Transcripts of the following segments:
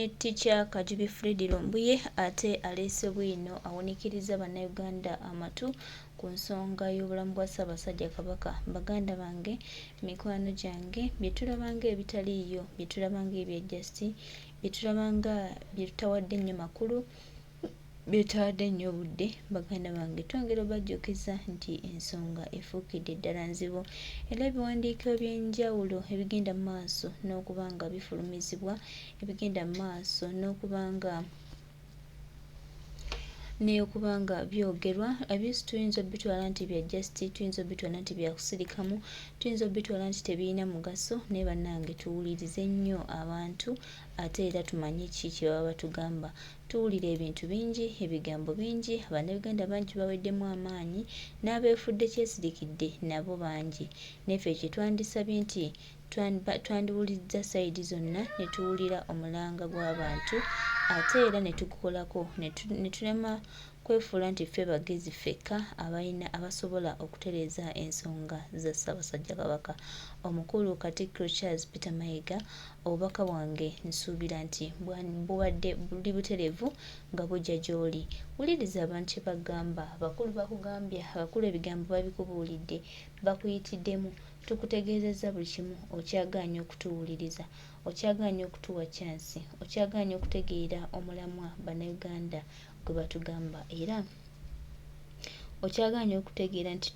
ne teacher Kajubi Fred Lombuye ate alese bwino awunikiriza bannayuganda amatu ku nsonga y'obulamu bwa Ssaabasajja Kabaka. Baganda bange, mikwano gyange, bye tulabanga ebitaliiyo, bye tulabanga ebya justi, bye tulabanga bye tutawadde nnyo makulu, bye tutawadde nnyo obudde. Baganda bange, twongera obajjukiza nti ensonga efuukidde ddala nzibu era ebiwandiiko eby'enjawulo ebigenda mu maaso n'okuba nga bifulumizibwa, ebigenda mu maaso n'okuba nga byogerwa, ebyesi tuyinza obitwala nti bya justi, tuyinza obitwala nti bya kusirikamu, tuyinza obitwala nti tebirina mugaso. Naye bannange, tuwulirize nnyo abantu ate era tumanye ki kye baba batugamba. Tuwulira ebintu bingi, ebigambo bingi, bannayuganda bangi baweddemu amaanyi, n'abeefudde kyesirikidde nabo bangi. Naffe kye twandisabye nti twandiwuliriza sayidi zonna ne tuwulira omulanga gw'abantu ate era ne tugukolako, ne tulema kwefuula nti ffe bagezi ffekka abasobola okutereeza ensonga za Ssaabasajja Kabaka. Omukulu Katikkiro Charles Peter Mayiga, obubaka bwange nsuubira nti bubadde buli butereevu nga bujja gy'oli. Wuliriza abantu kye bagamba, abakulu bakugambye, abakulu ebigambo babikubuulidde, bakuyitiddemu, tukutegeezezza buli kimu, okyagaanye okutuwuliriza, okyagaanye okutuwa kyansi, okyagaanye okutegeera omulamwa bannayuganda gwe batugamba, era okyagaanye okutegeera nti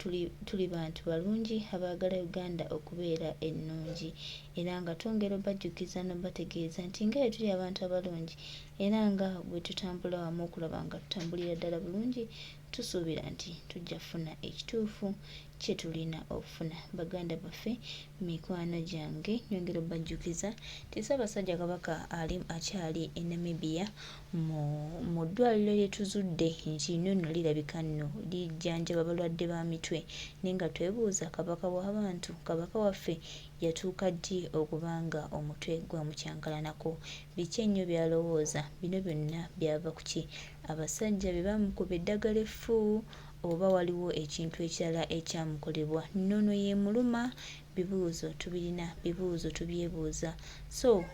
tuli bantu balungi abaagala Uganda okubeera ennungi, era nga twongera obajjukiza n'obategeeza nti nga bwe tuli abantu abalungi era nga bwe tutambula wamu okulaba nga tutambulira ddala bulungi, tusuubira nti tujja kufuna ekituufu kye tulina okufuna. Baganda baffe, mikwano gyange, nyongera obajjukiza nti Ssaabasajja Kabaka akyali e Namibia mu ddwaliro lye tuzudde nti nno lirabika nno lijjanjaba balwadde ba mitwe, naye nga twebuuza Kabaka w'abantu, Kabaka waffe yatuuka ddi okuba nga omutwe gwamukyankalanako? Biki ennyo by'alowooza? Bino byonna byava ku ki? Abasajja be bamukuba eddagala effu oba waliwo ekintu ekirala ekyamukolebwa? Nnono ye muluma? Bibuuzo tubirina, bibuuzo tubyebuuza. So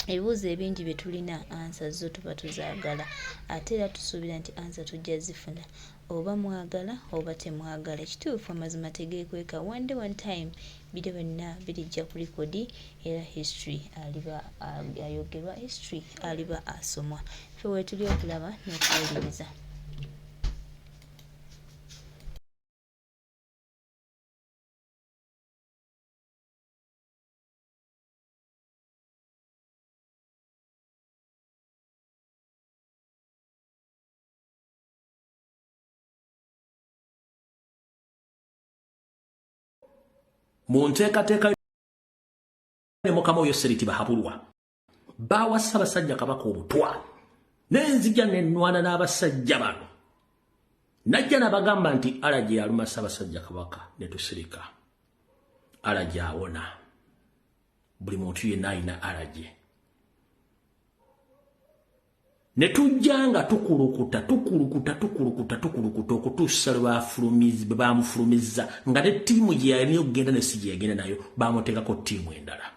ebibuuzo ebingi bye tulina ansa zo tuba tuzaagala ate era tusuubira nti ansa tujja zifuna, oba mwagala oba temwagala. Ekituufu amazima tegeekweka. One day one time biro byonna birijja ku likodi era history aliba ayogerwa, history aliba asomwa. Ffe weetuli okulaba n'okuwuliriza. Mu nteekateeka ne Mukama oyo Seriti Bahabulwa baawa Ssaabasajja Kabaka obutwa, n'enzija n'ennwana n'abasajja bano. Najja n'abagamba nti Alagi aluma Ssaabasajja Kabaka ne tusirika. Alagi awona. Buli muntu yenna alina Alagi. Ne tujja nga tukulukuta okutuusa lwe baamufulumizza nga ne ttiimu gye yalina okugenda ne si gye yagenda nayo baamuteekako ttiimu endala.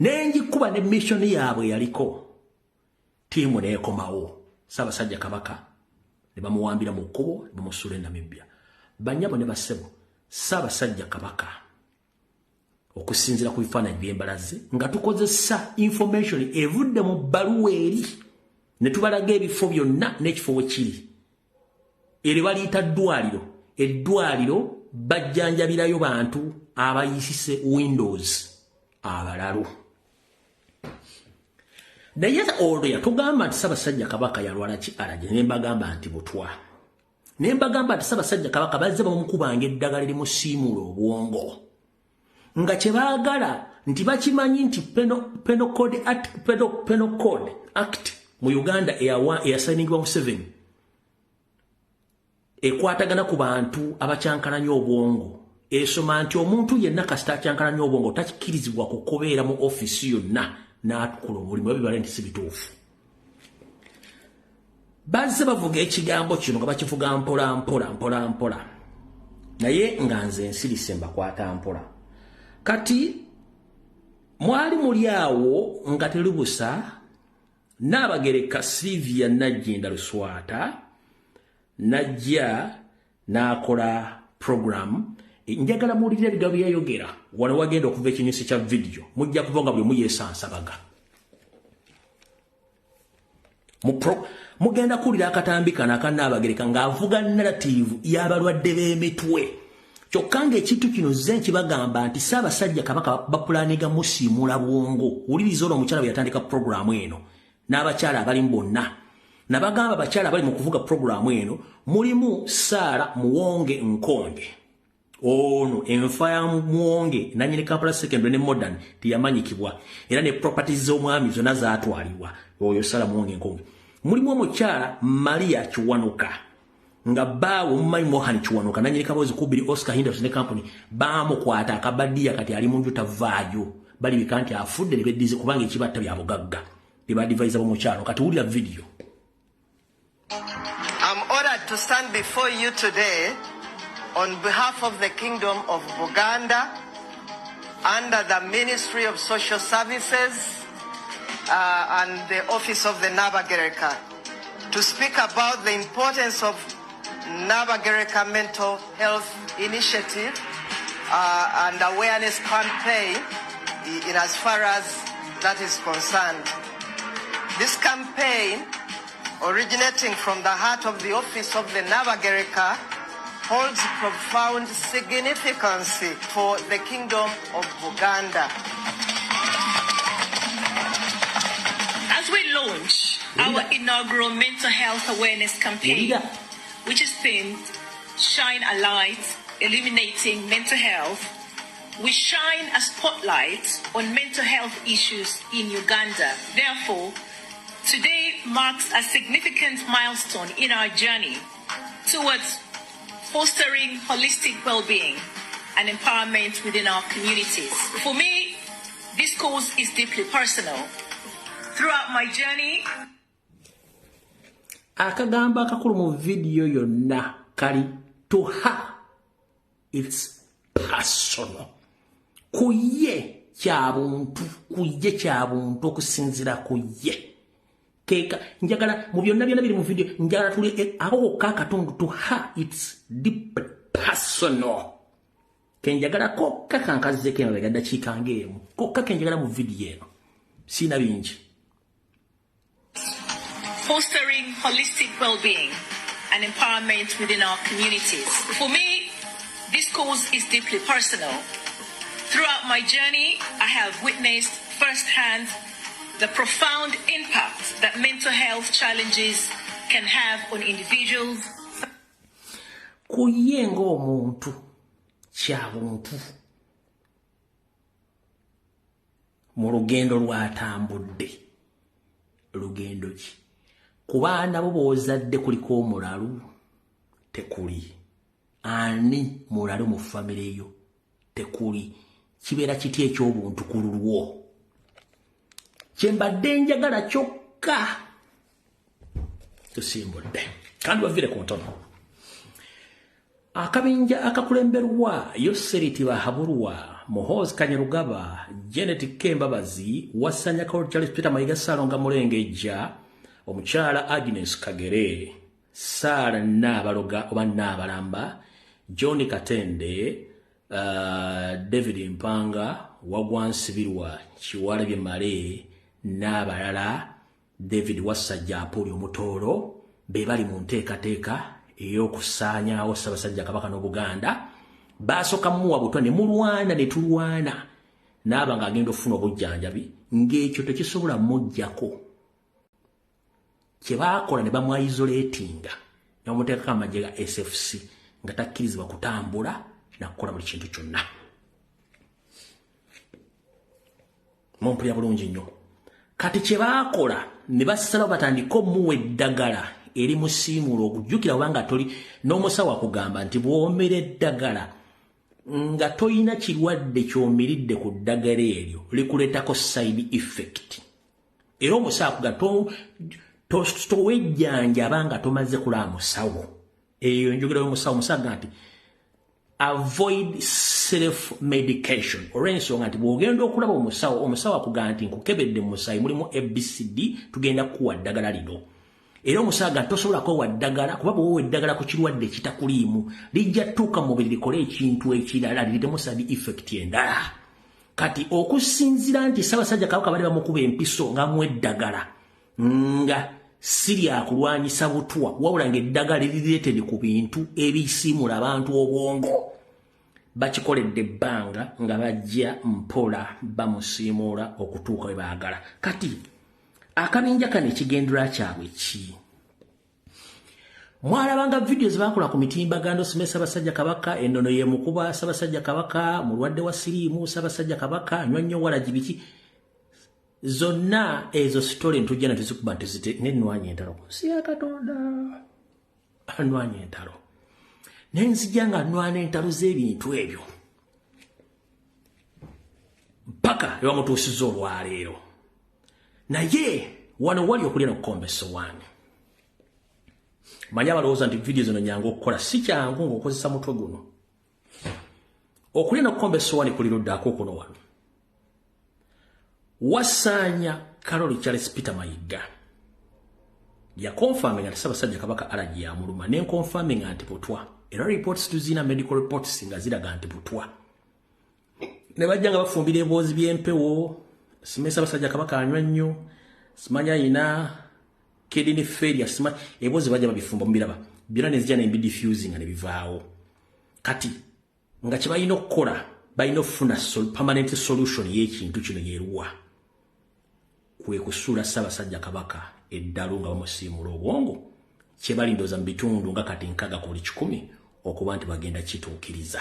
N'engikuba ne missoni yaabwe yaliko, ttiimu n'ekomawo. Ssaabasajja Kabaka ne bamuwambira mu kkubo ne bamusuula e Namibia. Bannyabo ne bassebo, Ssaabasajja Kabaka okusinziira ku bifaananyi by'embalaze nga tukozesa information evudde mu bbaluwa eri ne tubalaga ebifo byonna n'ekifo we kiri. Eri baliyita ddwaliro. Eddwaliro bajjanjabirayo bantu abayisise Windows abalalu. Naye olwo yatugamba nti Ssaabasajja Kabaka yalwala ki Alagi, ne mbagamba nti butwa. Ne mbagamba nti Ssaabasajja Kabaka bazze bamukubanga eddagala erimusiimuula obwongo. Nga kye baagala nti bakimanyi nti Penal Code Act mu Uganda eyasayiningibwa mu 7 ekwatagana ku bantu abakyankalanya obwongo. Esoma nti omuntu yenna kasita akyankalanya obwongo takkirizibwa kukobeera mu ofisi yonna n'atukola omulimu. Ebibala nti si bituufu. Bazze bavuga ekigambo kino nga bakivuga mpola. Naye nga nze ensirise mbakwata mpola. Kati mwali muli awo nga terubusa Nabagereka Sylvia Najjinda Luswata najja nakola program njagala muwulire ebigambo byayogera wano wagenda okuva ekinyusi kya video mujja kuva nga buli muyesansabaga mugenda kuwulira akatambi kano aka Nabagereka ng'avuga narrative y'abalwadde b'emitwe kyokka ng'ekintu kino nze nkibagamba nti Ssaabasajja Kabaka bapulaniga musiimula bwongo wuliriza olwo omukyala bwe yatandika programu eno n'abakyala abalimu bonna nabagamba abakyala abali mu kuvuga programu eno mulimu Sarah Muwonge Nkonge ono enfa ya Muwonge nanyini Kampala Secondary ne Modern tiyamanyikibwa era ne properties z'omwami zonna zaatwalibwa oyo Sarah Muwonge Nkonge mulimu omukyala Maria Kiwanuka nga baawo omumanyi Mohani Kiwanuka nanyini Kabozi Kubiri Oscar Hinders ne company baamukwata akabaddiya kati ali mu nju tavaayo bali bikanti afudde ne beddize kubanga ekibatta bya bugagga advisor bomukyalo kati wulira video. I'm honored to stand before you today on behalf of the Kingdom of Buganda under the Ministry of Social Services and the Office of the Nabagereka to speak about the importance of Nabagereka Mental Health Initiative and awareness campaign in as far as that is concerned. This campaign, originating from the heart of the Office of the Nabagereka, holds profound significance for the Kingdom of Buganda. As we launch our inaugural mental health awareness campaign, which is themed Shine a Light, Illuminating Mental Health, we shine a spotlight on mental health issues in Uganda. Therefore, today marks a significant milestone in our journey towards fostering holistic well-being and empowerment within our communities. For me, this cause is deeply personal. Throughout my journey, akagamba akakulu mu video yonna kali to her. It's personal. Kuye kyabuntu okusinzira kuye. Keka njagala mu byonna biri mu video njagala tuli awo kakatundu to her it's deep personal kenjagala ko kakankaze keno legadda chikangemu ko kakenjagala mu video eno sina bingi fostering holistic well-being and empowerment within our communities. For me, this cause is deeply personal. Throughout my journey, I have witnessed firsthand the profound impact that mental health challenges can have on individuals. Kuyengo omuntu kyabuntu mu lugendo lwatambudde lugendo ki ku baana bo bozadde kuliko omulalu tekuli ani mulalu mu famire yo tekuli kibeera kiti eky'obuntu ku lulwo kyembadde njagala kyokka tusimbudde kandi bavire ku ntono akabinja akakulemberwa Yoseriti Bahabulwa Muhoozi Kanyarugaba Janet Kembabazi Wasanya Charles Peter Mayiga Salonga Mulengejja omukyala Agnes Kagere Sara Nabaloga oba Nabalamba John Katende David Mpanga Wagwansibirwa Kiwalabye Male n'abalala David Wasajja Apoli Omutoro be bali mu nteekateeka ey'okusaanyaawo Ssaabasajja Kabaka n'Obuganda baasooka muwa butwa ne mulwana ne tulwana n'aba ng'agenda okufuna obujjanjabi ng'ekyo tekisobola mujjako kye baakola ne bamwayizoleetinga ne bamuteekako amagye ga SFC nga takkirizibwa kutambula nakukola buli kintu kyonna mumpulya bulungi nnyo kati kye baakola ne basalawo batandika omuwa eddagala eri musiimuula okujjukira obanga toli n'omusawo akugamba nti bw'omera eddagala nga toyina kirwadde ky'omiridde ku ddagala eryo likuleetako side effect era omusawo akugamba towejjanja abanga tomaze kulaba musawo eyo njogera y'omusawo musaga nti avoid self-medication. Olw'ensonga nti bw'ogenda okulaba omusawo akugamba nti nkukebedde mu musaayi mulimu ABCD tugenda kuwa ddagala lino. Era omusawo tosobola kuwa ddagala kuba bw'owa eddagala ku kirwadde kitakuliimu lijja tuuka mu mubiri likole ekintu ekirala lirimu side effect endala. Kati okusinziira nti Ssaabasajja Kabaka bali bamukuba empiso nga mu eddagala nga Siria kulwanyisa butwa wabula ng'eddagala lirireetedde ku bintu ebisiimula abantu obwongo. Bakikoledde ebbanga nga bajja mpola bamusiimuula okutuuka we baagala. Kati akabinja kano ekigendera kyabwe ki? Mwalabanga video zebakola ku mitimbagano Ssime Ssaabasajja Kabaka ennono ye mukuba Ssaabasajja Kabaka mulwadde wa siriimu Ssaabasajja Kabaka anywa nnyo walagi biki. Zonna ezo story ntujja natuzikuba ntuzite nenwanya entalo si ya Katonda anwanya entalo nenzija nga nwana entalo z'ebintu ebyo mpaka ewamutuusiza olwaleero. Naye wano wali okulya n'okukomba essowaani. Manya balowooza nti video zino nyangu okukola si kyangu ng'okozesa mutwe guno. Okulya n'okukomba essowaani kuli luddaako kuno wano. Wasanya Karoli Charles Peter Mayiga ya confirming nti Ssaabasajja Kabaka alaji ya muluma ne confirming nti butwa era reports tuzina medical reports nga ziraga nti butwa ne bajja nga bafumbira eboozi by'empewo Ssime Ssaabasajja Kabaka anywa nnyo simanya ina kidney failure simanya eboozi bajja babifumba mbiraba byonna ne zijja ne diffusing ne bivaawo. Kati nga kye balina okukola balina okufuna permanent solution y'ekintu kino yeeruwa kwe kusuula Ssaabasajja Kabaka eddalu nga bamusiimula obwongo kye balindooza mu bitundu nga kati nkaga ku buli 100 okuba nti bagenda kituukiriza.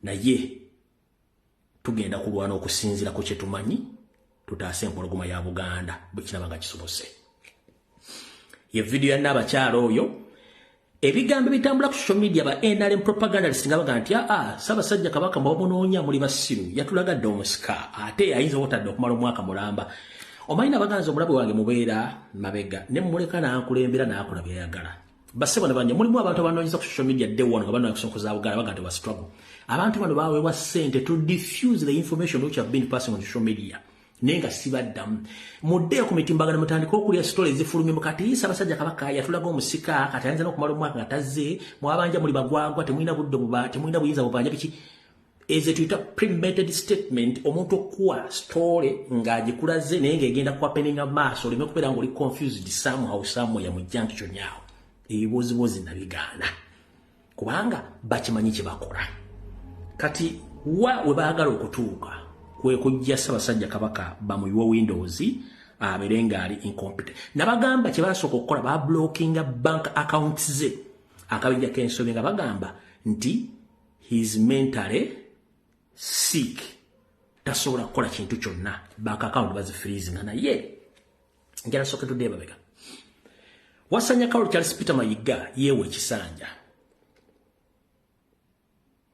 Naye tugenda kulwana okusinziira ku kye tumanyi tutaase empologoma ya Buganda bwe kiraba nga kisobose. Ye video ya Nnaabakyala oyo ebigambo bitambula ku social media ba NRM propagandist nga baga nti Ssaabasajja Kabaka mbamunoonya muli basiru yatulagadde omusika ate ayinza obutadde okumala omwaka mulamba. Omayina baganza omulabe wange mubeera mabega ne mmuleka n'akulembera n'akola byayagala. Basebo ne banje mulimu abantu abanoonyeza ku social media day one nga bano kusonkoza Buganda baga nti wa struggle. Abantu bano baweebwa ssente to diffuse the information which have been passing on social media. Nenga sibaddamu mudde ku mitimbagano mutandika okulya story ezifulumye mukati Ssaabasajja Kabaka yatulaga omusika kati ayinza n'okumala omwaka nga tazze mwabanja muli bagwagwa temulina budde temulina buyinza bubanja biki eze tuyita premeditated statement omuntu okuwa story ng'agikulaze naye ng'egenda kuwapeninga maaso oleme kubeera ng'oli confused somehow ya mujjanki kyonnyawo ebibuuzibuuzi nabigaana kubanga bakimanyi kye bakola. Kati we baagala okutuuka kwe kujja Ssaabasajja Kabaka bamuyiwa Windows abeere ng'ali incompetent. Nabagamba kye basooka okukola bablockinga bank accounts ze akabijja k'ensobi nga bagamba nti he's mentally sick tasobola kukola kintu kyonna bank account bazifreezing naye ngera soke tudde babega. Wasanya Karoli Charles Peter Mayiga yewe ekisanja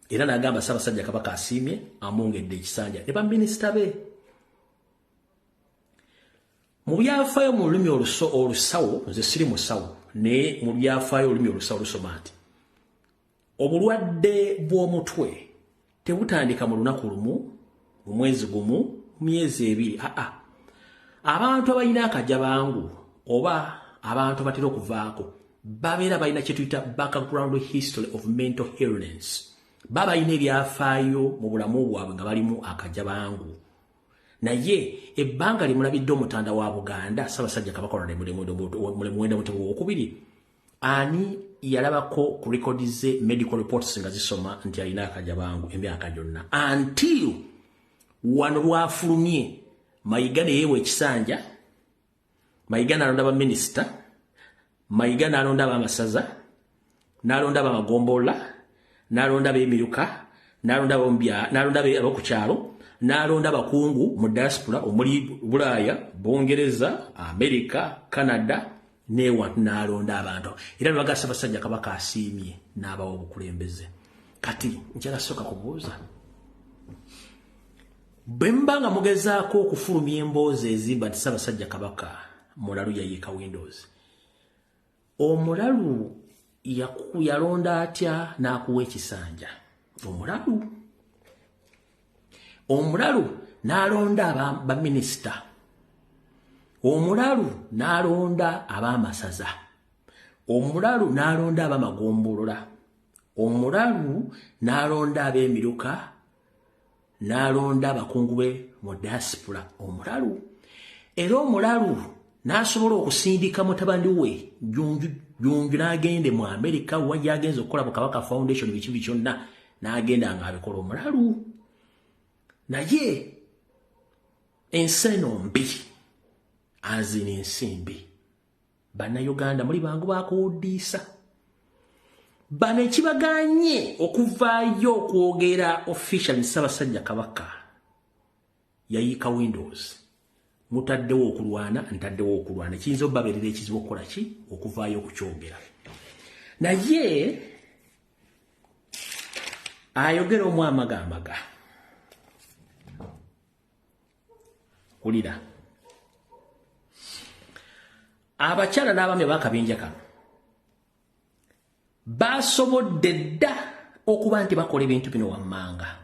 era n'agamba Ssaabasajja Kabaka asiimye amwongedde ekisanja ne baminisita be mu byafaayo mu lulimi olusawo nze siri musawo naye mu byafaayo olulimi olusawo lusoma nti obulwadde bw'omutwe tebutandika mu lunaku lumu mu mwezi gumu mu myezi 2 abantu abalina akajabangu oba abantu batera okuvaako babeera balina kye tuyita background history of mental illness. Baba ine byafaayo mu bulamu bwabwe nga balimu akajabangu. Naye ebbanga limulabidde omutanda wa Buganda Ssaabasajja Kabaka olwadde mulimu mutebu okubiri ani yalabako ku records medical reports nga zisoma nti alina akajabangu emyaka gyonna until wano lwafulumye Mayiga ne yeewa ekisanja. Mayiga n'alonda ba minister, Mayiga n'alonda abamasaza, n'alonda abamagombola, n'alonda ab'emiruka, n'alonda abokukyalo, n'alonda abakungu mu diaspora omuli Bulaaya, Bungereza, America, Canada, newa n'alonda abantu. Era lwaga Ssaabasajja Kabaka asiimye n'abawa obukulembeze. Kati njala soka kubuuza. Bembanga mugezaako okufulumya emboozi ezimba nti Ssaabasajja Kabaka mulalu yayiika Windows. Omulalu yalonda atya n'akuwa ekisanja. omulalu n'alonda baminisita, omulalu n'alonda ab'amasaza, omulalu n'alonda ab'amagombolola, omulalu n'alonda ab'emiruka, n'alonda abakungu be mu diaspora omulalu. Era omulalu n'asobola okusindika mutabani we Junju n'agende mu America wajja agenza okukola mu Kabaka Foundation bikibi kyonna n'agenda ng'abikola omulalu. Naye enseno mbi azina ensimbi. Bannayuganda muli bangu bakuwuddisa. Bano ekibaganye okuvaayo okwogera officially Ssaabasajja Kabaka yayiika Windows. Mutaddewo okulwana, ntaddewo okulwana. Kiyinza obbabeerera ekizibu okukola ki? Okuvaayo okukyogera. Naye ayogera omu amagamaga. Ulira. Abakyala n'abaami b'akabinja kano basobodde dda okuba nti bakola ebintu bino wammanga.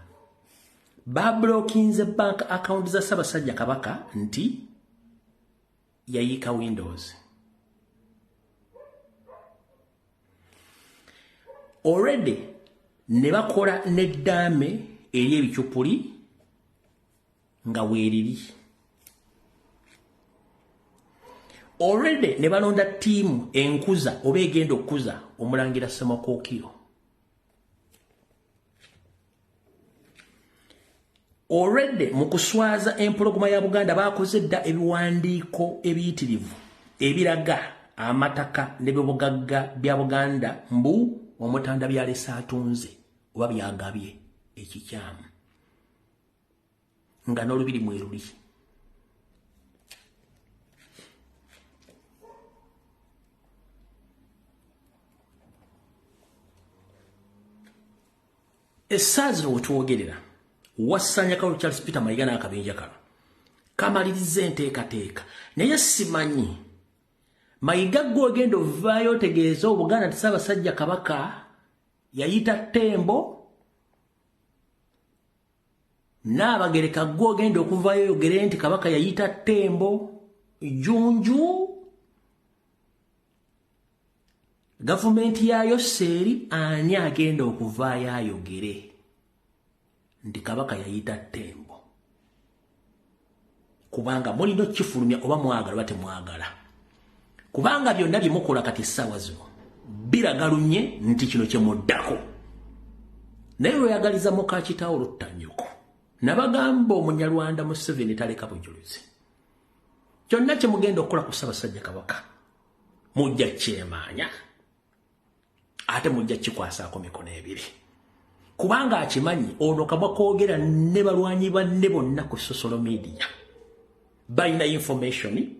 Bablokinze bank account za Ssaabasajja Kabaka nti yayiika Windows. Already ne bakola n'eddaame eri ebikyupuli nga weeriri. Already ne balonda tiimu enkuza oba egenda okukuza Omulangira Ssemakokiro. Already mu kuswaza empologoma ya Buganda bakoze dda ebiwandiiko ebiyitirivu ebiraga amataka n'ebibugagga bya Buganda mbu Omutanda byalese atunze oba byagabye ekikyamu nga n'olubiri mweruli. Essaazi wetwogerera Wassanya Kaulu Charles Peter Mayiga n'akabinja kano kamaliriza enteekateeka naye simanyi Mayiga gw'ogenda ovaayo otegeeza Obuganda nti Ssaabasajja Kabaka yayita Ttembo, Naabagereka gw'ogenda okuvaayo oyogere nti Kabaka yayita Ttembo, Junju gavumenti yayo seeri ani agenda okuvaayo ayogere nti Kabaka yayita Ttembo? Kubanga mulina okifulumya oba mwagala oba temwagala. Kubanga byonna bye mukola kati essaawa zino biragalunye nti kino kye muddako. Naye lweyagaliza muka kitaawo Luttannyuko nabagamba Omunyarwanda Museveni taleka bujulizi. Kyonna kye mugenda okukola ku Ssaabasajja Kabaka mujja kyemaanya ate mujja kikwasaako mikono ebiri. Kubanga akimanyi ono kamwa koogera ne balwanyi banne bonna ku social media balina information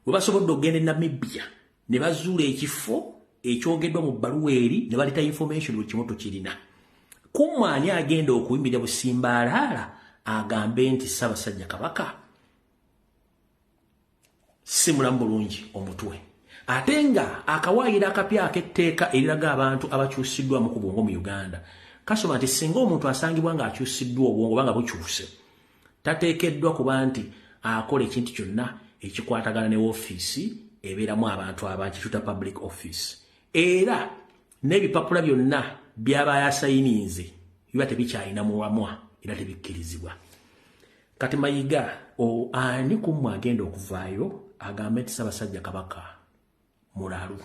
we basobodde okugenda e Namibia ne bazuula ekifo ekyogeddwa mu bbaluwa eri ne baleta information buli kimu tukirina. Kumwani agenda okuyimirira busimbaalaala agambe nti Ssaabasajja Kabaka si mulamu bulungi omutwe. Ate nga akawaayira akapya ak'etteeka eriraga abantu abakyusiddwa mu kubongo mu Uganda kasoma nti singa omuntu asangibwa nga akyusiddwa obwongo banga bukyuse tateekeddwa kuba nti akola ekintu kyonna ekikwatagana ne ofiisi ebeeramu abantu abakituta public office. Era n'ebipapula byonna byaba yasayininze biba tebikyalina muwamwa era tebikkirizibwa. Kati Mayiga ani kumwe agenda okuvaayo agambe nti Ssaabasajja Kabaka mulalu.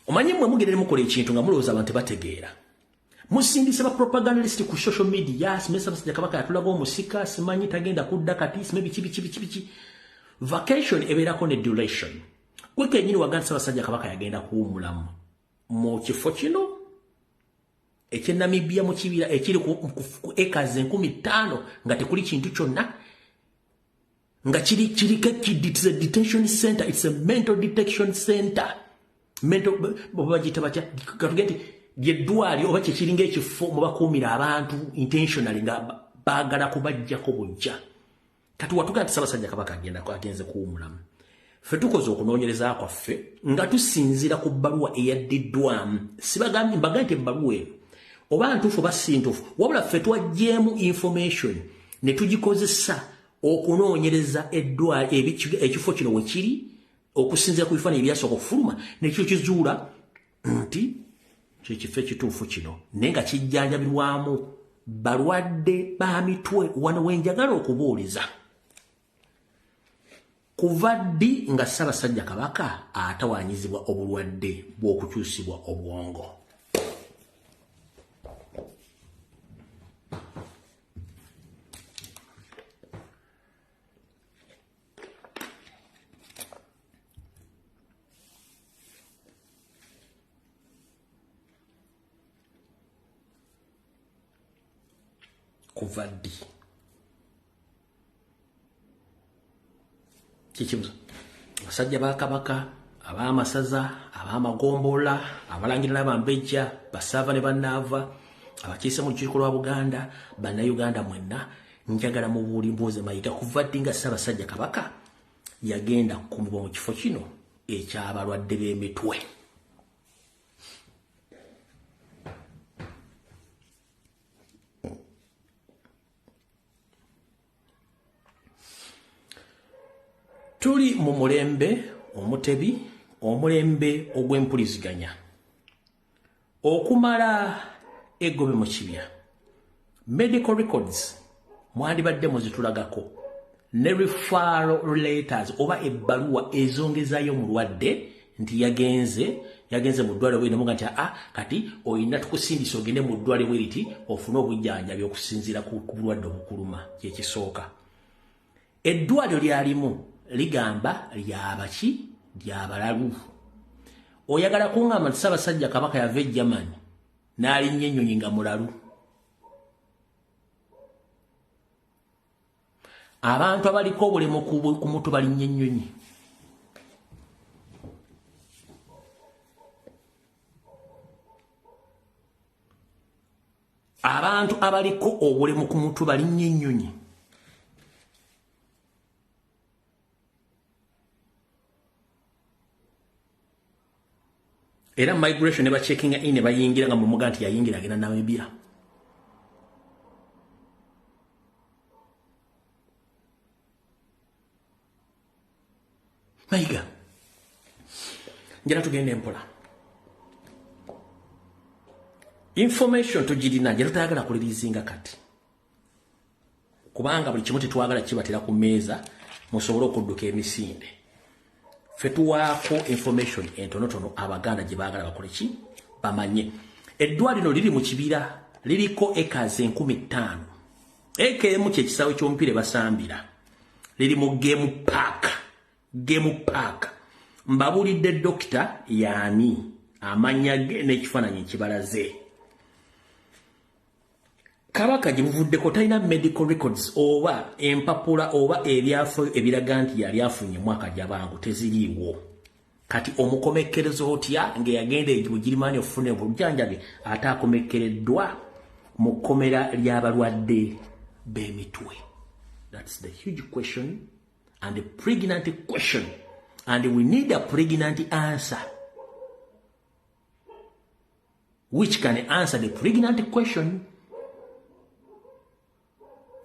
Omanyi mmwe mugende mukola ekintu nga mulowooza abantu bategeera. Musindise ba propagandist ku social media simesa Ssaabasajja Kabaka yatulaga omusika simanyi tagenda kudda kati simanyi biki. Vacation ebeerako ne duration. Gwe kennyini wagamba Ssaabasajja Kabaka yagenda kuwumulamu mu kifo kino eky'e Namibia mu kibira ekiri ku acres 50,000 nga tekuli kintu kyonna nga kiriko it's a detention center, it's a mental detection center. Mental babagita batya katugenti byeddwali oba kyekiringa ekifo mu bakuumira abantu intentionally nga baagala kubajjako bujja. Kati watuga nti Ssaabasajja Kabaka agenze kuwumulamu. ffe tukoze okunoonyereza kwaffe nga tusinzira ku bbaluwa eyaddiddwamu sibagambye mbaga nti ebbaluwa eno oba ntuufu oba si ntuufu wabula ffe twaggyemu information ne tugikozesa okunoonyereza ekifo kino we kiri okusinzira ku bifaananyi ebyasooka okufuluma nekyo kizuula nti kyekifo ekituufu kino naye nga kijjanjabirwamu balwadde ba mitwe wano wenjagala okubuuliza kuva ddi nga Ssaabasajja Kabaka atawaanyizibwa obulwadde bw'okukyusibwa obwongo? Kuva ddi? Kikibuzo. Abasajja ba Kabaka, ab'amasaza, ab'amagombolola, abalangira n'abambejja, basaava ne bannaava, abakiise mu lukiiko lwa Buganda, bannayuganda mwenna, njagala mubuuli mbuuze Mayiga kuva ddi nga Ssaabasajja Kabaka yagenda kukumibwa mu kifo kino eky'abalwadde b'emitwe? Tuli mu mulembe omutebi, omulembe ogw'empuliziganya. Okumala eggobe mu kibya. Medical records mwandibadde muzitulagako. Ne referral letters oba ebbaluwa ezongezayo mulwadde nti yagenze mu ddwaliro bwe nga nti kati oyina tukusindisa ogende mu ddwaliro bwe riti ofune obujjanjabi okusinziira ku bulwadde obukuluma kyekisooka. Eddwaliro lyalimu ligamba lyabaki lyabalalu. Oyagala kuŋŋamba nti Ssaabasajja Kabaka yava e Germany n'alinnya ennyonyi nga mulalu. Abantu abaliko obulemu ku mutwe balinnya ennyonyi. Abantu abaliko obulemu ku mutwe balinnya ennyonyi. Era migration ne bacheckinga in ne bayingira nga mumuga nti yayingira agenda Namibia. Mayiga. Njala tugende mpola. Information tugirina njala tutayagala kulirizinga kati. Kubanga buli kimu tetwagala kibatera ku mmeeza musobole okudduka emisinde. Fetuwaako information entonotono Abaganda gye baagala bakole ki bamanye. Eddwaliro liri mu kibira liriko ekazi 15,000. Eka emu kyekisaawe ky'omupiira basambira. Liri mu game park. Mbabulidde dokita yaani amanya ge n'ekifaananyi kibalaze. Kabaka gibuvuddeko talina medical records oba empapula oba ebyafo ebiraga nti yali afunye mwaka jabangu teziriiwo. Kati omukomekkerezo otya ng'eyagenda egirimani ofune obujjanjabi ate akomekkereddwa mu kkomera ly'abalwadde b'emitwe. That's the huge question and the pregnant question, and we need a pregnant answer which can answer the pregnant question.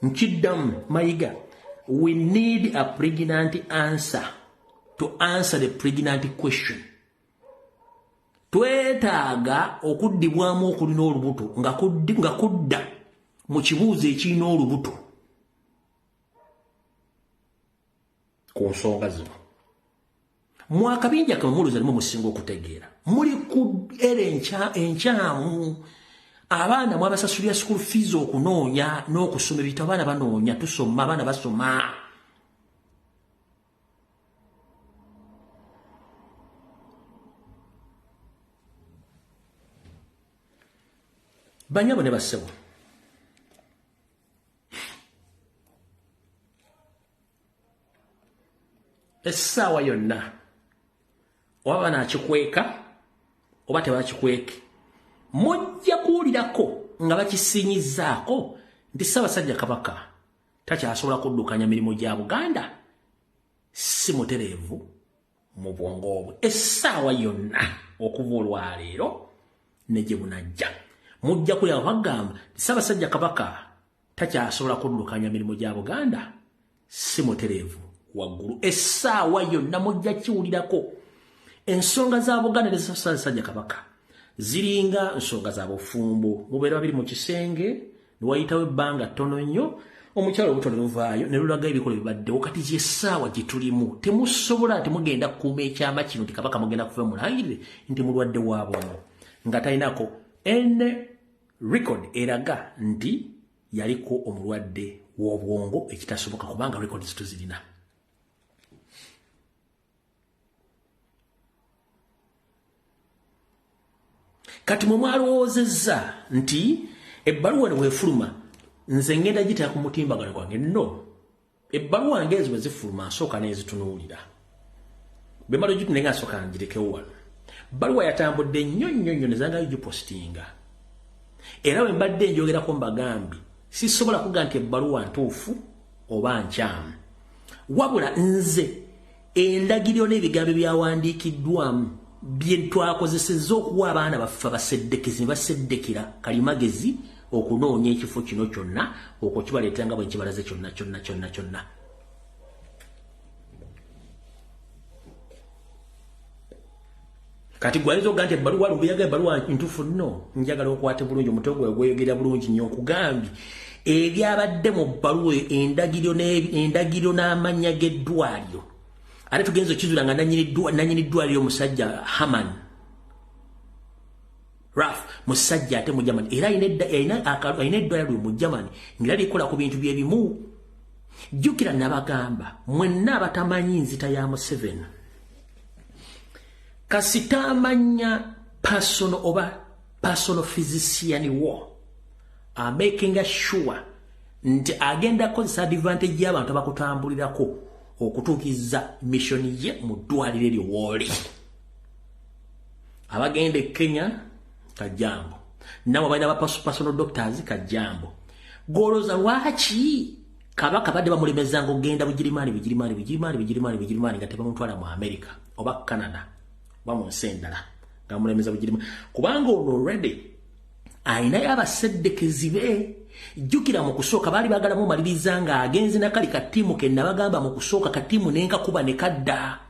Nchidam Mayiga, we need a pregnant answer to answer the pregnant question. Twetaaga okuddibwamu okulina olubuto nga kudda mu kibuuzo ekirina olubuto ku nsonga zino. Mwakabinja kamumuluza limu musinga okutegeera. Muli ku era enkyamu abaana mwabasasulira school fees okunoonya n'okusoma ebitabo abaana banoonya tusoma abaana basoma. Banyabo ne bassebo. Essaawa yonna oba banaakikweka oba tebakikweke mujja kuwulirako nga bakisinyizaako nti Ssaabasajja Kabaka takyasobola kuddukanya mirimu gya Buganda si mutereevu mu bwongo obwo essaawa yonna okuva olwaleero ne gye bunajja mujja kulya bagamba Ssaabasajja Kabaka takyasobola kuddukanya mirimu gya Buganda si mutereevu waggulu essaawa yonna mujja kiwulirako ensonga za Buganda ne Ssaabasajja Kabaka ziringa nsonga za bufumbo mubeera babiri mu kisenge ne wayitawo ebbanga ttono nnyo omukyalo obutono luvaayo ne lulaga ebikolo bibaddewo kati gy'essaawa gye tulimu temusobola temugenda kukuuma ekyama kino nti Kabaka mugenda kuva mulangirire nti mulwadde wa bwongo nga talinako ene record eraga nti yaliko omulwadde w'obwongo ekitasoboka kubanga records tuzirina. Kati mwe mwalowoozezza nti ebbaluwa ne weefuluma nze ngenda gitaya ku mutimbagano gwange no ebbaluwa ngezi bwe zifuluma nsooka neezitunuulira bwe malo gitune nga nsooka ngirekewo wano bbaluwa yatambudde nnyo nnyo nnyo ne zangayo gipositinga era bwe mbadde njogerako mbagambye sisobola kuga nti ebbaluwa ntuufu oba nkyamu wabula nze endagiriro n'ebigambo byawandiikiddwamu bye twakozesezza okuwa abaana baffe abaseddekezi ne baseddekera kalimagezi okunoonya ekifo kino kyonna okwo kibaleeta nga bwe nkibalaze kyonna. Kati gwalizo gante ebbaluwa lubuyaga ebbaluwa ntuufu nno njagala okwate bulungi omutwe gwe gweyogera bulungi nnyo okugambye ebyabadde mu bbaluwa endagiriro n'amannya g'eddwaliro ate tugenza okizuula nga nannyini ddwaliro omusajja Haman Raf musajja ate mu Germany era ayina eddwaliro mu Germany ngera likola ku bintu byebimu jjukira nabagamba mwenna abatamanyi nzita ya Museveni kasita amanya personal physician wo making sure nti agenda kozesa advantage y'abantu abakutambulirako okutuukiza mission ye mu ddwaliro eryo wooli abagenda e Kenya kajambo nabo balina ba personal doctors kajambo goloza lwaki Kabaka badde bamulemezanga ogenda bugirimaani nga tebamutwala mu America oba Canada bamunsendala nga mulemeza bugirimaani kubanga ono already ayinayo abaseddekezi be jjukira mu kusooka baali baagala mumaliriza nga agenze nakali katiimu ke nabagamba mu kusooka katiimu nenkakuba ne kadda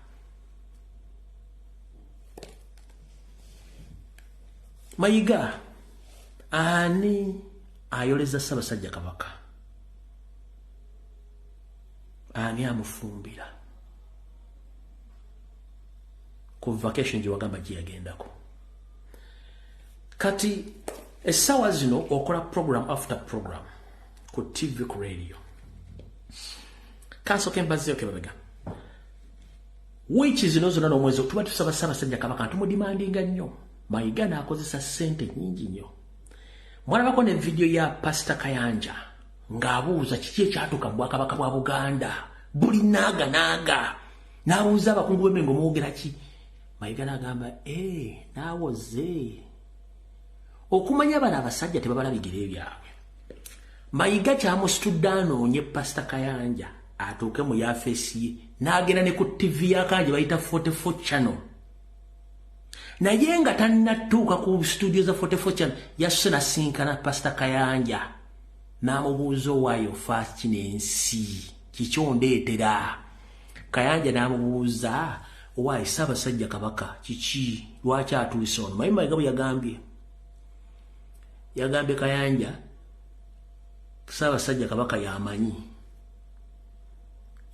Mayiga ani ayoleza Ssaabasajja Kabaka ani amufumbira ku vacation gye wagamba gye yagendako kati essaawa zino okola program after program ku TV ku radio kansooke mbazeyo kebabega wiiki zino zonna n'omwezi tuba tusaba Ssaabasajja Kabaka ntumudimandinga nnyo Mayiga n'akozesa ssente nnyingi nnyo mwalabako ne video ya Pastor Kayanja ng'abuuza kiki ekyatuuka mu Bwakabaka bwa Buganda buli naaga n'abuuza abakungu b'Emmengo mwogera ki Mayiga n'agamba naawoze okumanya bano abasajja tebabala bigere byabwe Mayiga kyamusitudde anoonye Pastor Kayanja atuuke mu yafeesi ye n'agenda ne ku TV yakanje bayita 44 channel naye nga tannatuuka ku studio za 44 channel yasse nasinkana Pastor Kayanja n'amubuuza owaayo fa kino ensi kikyondeetera Kayanja n'amubuuza owaayo Ssaabasajja Kabaka kiki lwaki atuuse ono mayi Mayiga bwe yagambye Kayanja Ssaabasajja Kabaka yamanyi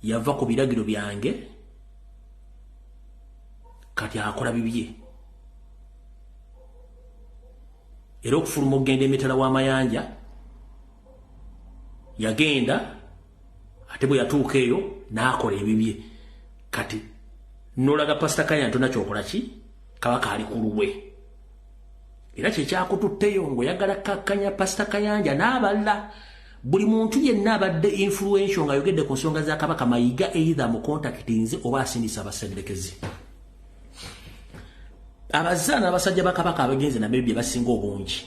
yava ku biragiro byange kati akola bibye era okufuluma okugenda emitala w'amayanja yagenda ate bwe yatuuka eyo n'akola ebibye kati n'olaga Pastor Kayanja tonna kyokola ki Kabaka ali ku lulwe era kyekyakututteyo ng'oyagala kakkanya Pastor Kayanja n'abalala buli muntu yenna abadde influential ng'ayogedde ku nsonga za Kabaka Mayiga either mu contactinze oba asindisa abaseddekezi abazaana abasajja ba Kabaka abagenze na maybe basinga obungi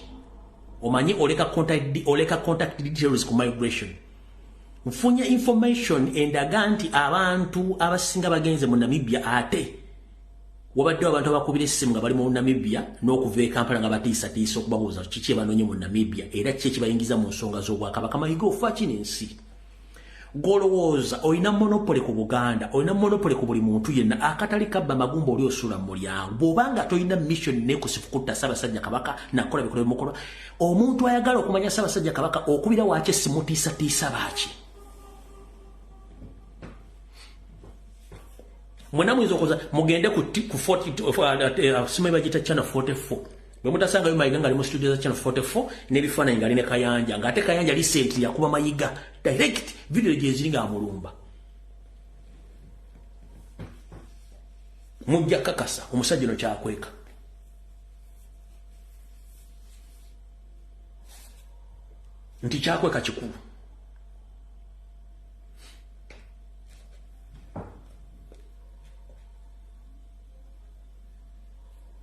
omanyi oleka contact details ku migration nfunye information endaga nti abantu abasinga bagenze mu Namibia ate wabadde abantu abakubira essimu nga bali mu Namibia n'okuva e Kampala nga batiisatiisa okubabuuza kiki ebanoonye mu Namibia era kiki ekibayingiza mu nsonga z'Obwakabaka. Mayiga ofa kino ensi golowooza olina monopole ku Buganda, olina monopole ku buli muntu yenna akatali kabba magumba oli osula mu mulyango. Bw'obanga tolina mission n'ekusifu kutta Ssaabasajja Kabaka nakola bikola bimukola, omuntu ayagala okumanya Ssaabasajja Kabaka okubira waaki simutiisatiisa baaki. Mwena mwiza okoza mugende ku 40 simu bagita channel 44. Bwe mutasanga Mayiga nga ali mu studio za channel 44 n'ebifaananyi nga ali ne Kayanja ng'ate Kayanja recently yakuba Mayiga direct video gye ziri nga amulumba. Mujja kakasa omusajja no kyakweka. Nti kyakweka kikulu.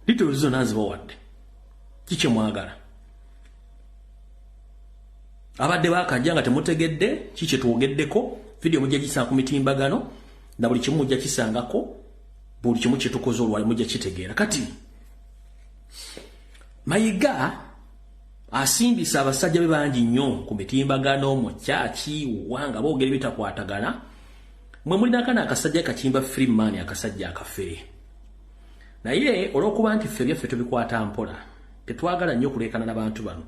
Little zo naziba wadde. Kiche mwagala. Abadde bakajja nga temutegedde kiche tuogeddeko video mujja gisa ku mitimbagano na buli kimu mujja kisangako buli kimu kye tukoze olwali mujja kitegeera. Kati Mayiga asimbisa abasajja be bangi nnyo ku mitimbagano mu kyaki wanga boogera bitakwatagana. Mwe mulina kana akasajja kachimba Freeman akasajja akafere. Naye olwokuba nti ffe byaffe tubikwata mpola tetwagala nnyo kuleekana n'abantu bano.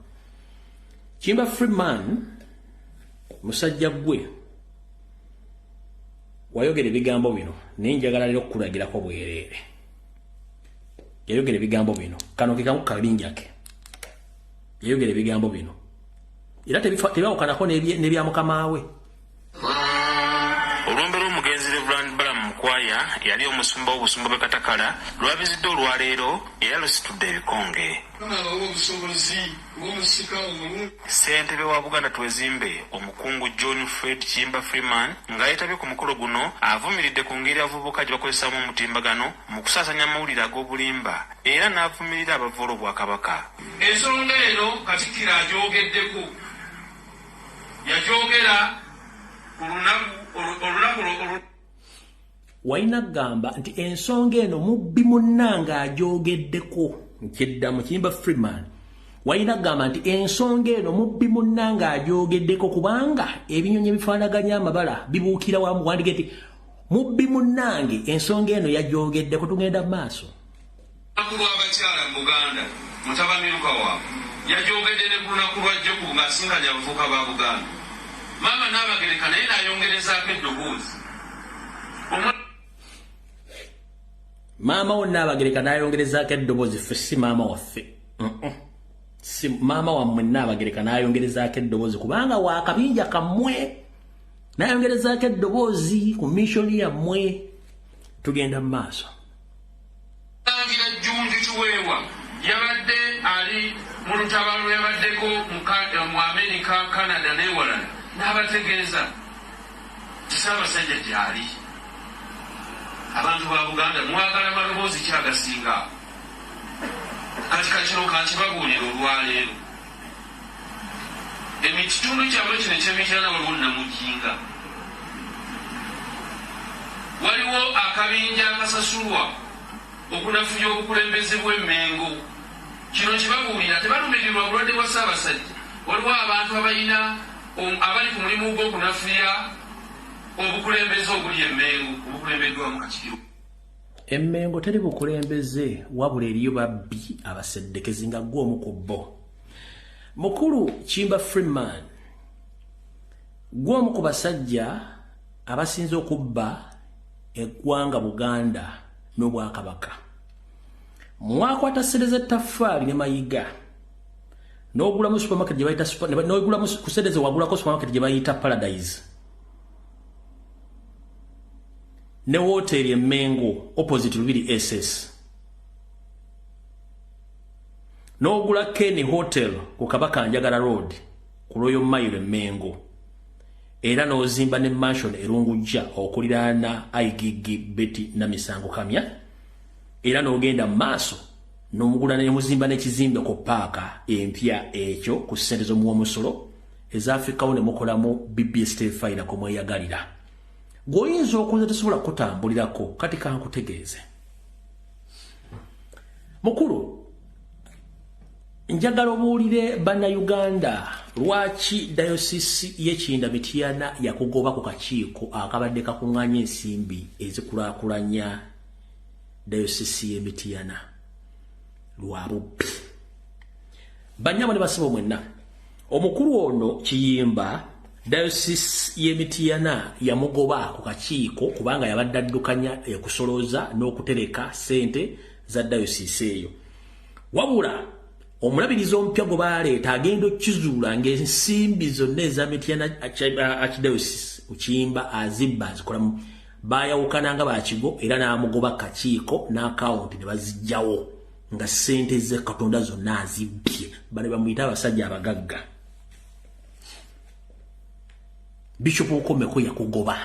Kimba Freeman musajja gwe wayogera ebigambo bino naye njagala leero okukulagirako bwereere. Yayogera ebigambo bino kano kikamu kabinjake. Yayogera ebigambo bino era tebyawukanako n'ebya mukama we. Olwombe lw'omugenzi Reverend Balaam Mukwaya yali omusumba w'obusumba bwe Katakala lwabizidde olwaleero era lusitudde ebikonge. Ssentebe wa Buganda Twezimbe omukungu John Fred Kimba Freeman nga yeetabye ku mukolo guno avumiridde ku ngeri abavubuka gye bakozesaamu omutimbagano mu kusaasanya amawulire ag'obulimba era n'avumirira abavoola Obwakabaka. Ensonga eno Katikkiro agyogeddeko yagyogera Waina gamba nti ensonga eno mubbi munnanga agyogeddeko nkiddamu Kimba Freeman. Waina gamba nti ensonga eno mubbi munnanga agyogeddeko kubanga ebinyonyi ebifaanaganya amabala bibuukira wamu wandige nti mubbi munnange ensonga eno yagyogeddeko. Tugenda mu maaso. Akulu abakyala mu Buganda mutabani Lukawa yagyogedde ne ku lunaku lwajjo ku ng'asinkanya abavubuka ba Buganda. Mama n'abagereka naye n'ayongerezaako eddoboozi. Mama wonna abagereka n'ayongerezaako eddoboozi. Ffe si maama waffe. Si maama wammwe n'abagereka n'ayongerezaako eddoboozi kubanga waakabinja kammwe. N'ayongerezaako eddoboozi ku missoni yammwe. Tugenda mu maaso. Tangira Jjunju Kiweewa yabadde ali mu lutabaalo yabaddeko mu Amerika, Canada n'ewalala. N'abategeeza Ssaabasajja gy'ali. Abantu ba Buganda mwagala maloboozi kyagasinga. Kati kino kankibabuulira olwaleero. Ekitundu kyammwe kino eky'emityana waliwo Namujinga. Waliwo akabinja akasasulwa okunafuya obukulembeze bw'Emmengo. Kino kibabuulira tebalumirirwa bulwadde bwa Ssaabasajja. Waliwo abantu abalina abali ku mulimu gw'okunafuya obukulembeze obuli Emmengo obukulembeddwamu Katikkiro. Emmengo teri bukulembeze wabula eriyo babbi abaseddekezi nga gw'omu ku bo. Mukulu Kimba Freeman gw'omu ku basajja abasinze okubba eggwanga Buganda n'Obwakabaka. Mwakwata ssereza ettaffaali ne Mayiga n'ogulamu supermarket gye bayita n'ogulamu ku ssereza wagulako supermarket gye bayita Paradise ne wooteri Emmengo opposite Lubiri SS n'ogula Kenny Hotel ku Kabaka Njagala Road ku Royal Mile Emmengo era n'ozimba ne mansion erungujja okuliraana Aigigi Betty na Misango Kamya era n'ogenda maaso n'omugula ne muzimba n'ekizimbe ku paaka empya ekyo ku ssente z'omuwomusolo ezafikawo ne mukolamu BBS Fire ko mweyagalira. Goyinza okuza tesobola kutambulirako kati kankutegeeze. mukulu njagala obuulire bannayuganda lwaki dayosisi y'Ekinda Mityana yakugoba ku kakiiko akabadde kakuŋŋaanya ensimbi ezikulaakulanya dayosisi y'e Mityana lwa bubbi. Banyama ne basiba mwenna omukulu ono Kiyimba dayosisi y'e Mityana yamugoba ku kakiiko kubanga yabadde addukanya okusolooza n'okutereka ssente za dayosisi eyo. Wabula omulabirizi omupya gwe baleeta agenda okkizuula ng'ensimbi zonna eza Mityana Archdiocese Kiyimba azibba azikolamu baayawukana nga bakigo era n'amugoba kakiiko n'akawunti ne bazigyawo nga ssente ze Katonda zonna azibbye. Bano bamuyita abasajja abagagga. Bishop Okomeko yakugoba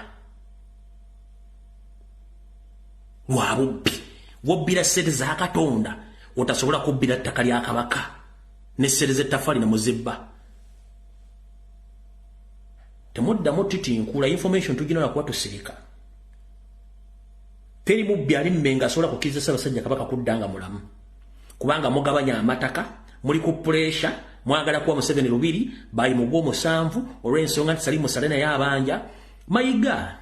lwa bubbi. Wobbira ssente za Katonda otasobola kubbira ttaka lya Kabaka ne ssente z'ettaffaali ne muzibba. Temuddamu titinkula information tuginola kuba tusirika. Teri mubbi ali mmenga asobola kukkiriza Ssaabasajja Kabaka kuddanga mulamu kubanga mugabanya amataka muli ku pressure mwagala kuwa Museveni lubiri bayi mu gw'omusanvu olw'ensonga nti Salimu Salena y'abanja mayiga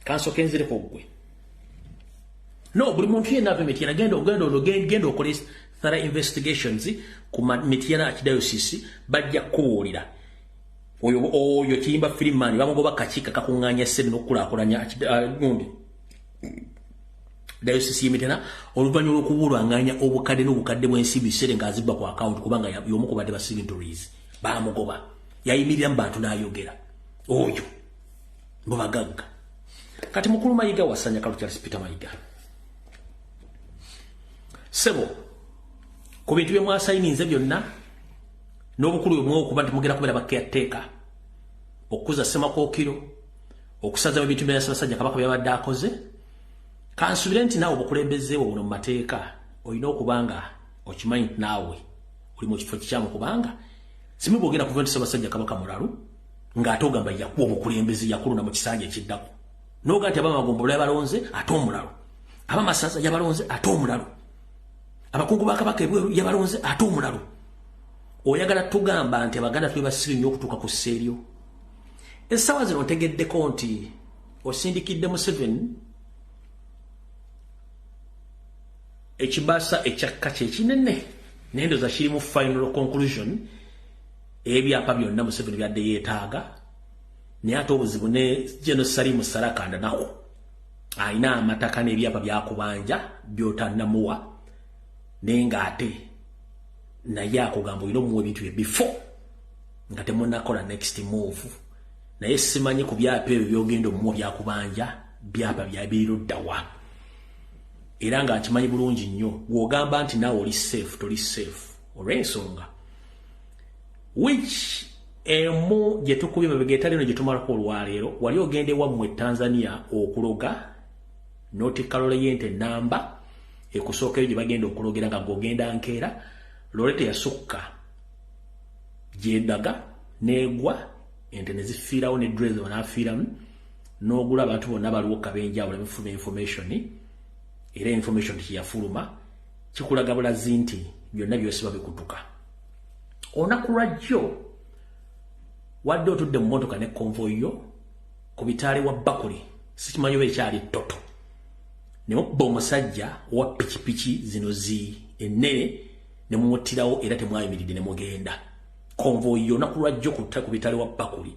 kansoke nzireko ggwe. No, buli muntu yenna ava Mityana genda okola thorough investigations ku Mityana Archdiocese bajja kubuulira oyo Kiyimba Freeman bamugoba kakiiko kakuŋŋaanya ssente n'okukulaakulanya dayosisi y'e Mityana oluvannyuma lw'okubuulwanganya obukadde n'obukadde bw'ensimbi ssente ng'azibba ku akawunti kubanga y'omu ku badde ba signatories baamugoba. Yayimirira mu bantu n'ayogera oyo mu bagagga. Kati mukulu Mayiga wasanya Kalu Charles Peter Mayiga. Sebo ku bintu bye mwasayininze byonna n'obukulu bwe mwokuba nti mugenda kubeera bakkeyateeka okukuza Ssemakookiro okusaza ebintu bya Ssaabasajja Kabaka byabadde akoze. Kansubire nti naawe obukulembeze bwo buno mu mateeka olina okubanga okimanyi nti naawe oli mu kifo kikyamu kubanga simu bwogenda kuva nti Ssaabasajja Kabaka mulalu ng'ate ogamba yakuwa obukulembeze yakuluna mu kisanja ekiddako n'oga nti Abamagombolo yabalonze ate omulalu, Abamasaza yabalonze ate omulalu, abakungu ba Kabaka ebweru yabalonze ate omulalu. Oyagala tugamba nti Abaganda tuli basibe nnyo okutuuka ku sseeryo. Essaawa zino ntegeddeko nti osindikidde Museveni ekibaasa ekyakka kye kinene n'endooza kiri mu final conclusion ebyapa byonna Museveni byadde yeetaaga naye ate obuzibu ne General Salimu Salakanda nako alina amataka n'ebyapa byakubanja byotannamuwa naye ng'ate naye akugamba olina omuwa ebintu bye before nga temunnakola next move. Naye simanyi ku byapa ebyo byogenda omuwa byakubanja byapa byabiruddawa era nga nkimanyi bulungi nnyo bw'ogamba nti naawe oli safe toli safe olw'ensonga which emu gye tukubye mabega etali eno gye tumalako olwaleero wali ogende wammwe Tanzania okuloga North Carolina namba ekusookayo gye bagenda okulogera nga gw'ogenda nkeera Loretta yasukka gyendaga neegwa ente ne zifiirawo ne dress banaafiiramu n'ogula abantu bonna baliwo kabenjawulo befuna information era information kiyafuluma kikulaga bulazi nti byonna byosiba bikutuka. Olunaku lwajjo wadde otudde mu mmotoka ne convoy yo ku bitaali wa Bakuli sikimanyi oba ekyali ttoto ne mubba omusajja wa pikipiki zino ennene ne mumuttirawo era temwayimiridde ne mugenda. Convoy yo olunaku lwajjo ku bitaali wa Bakuli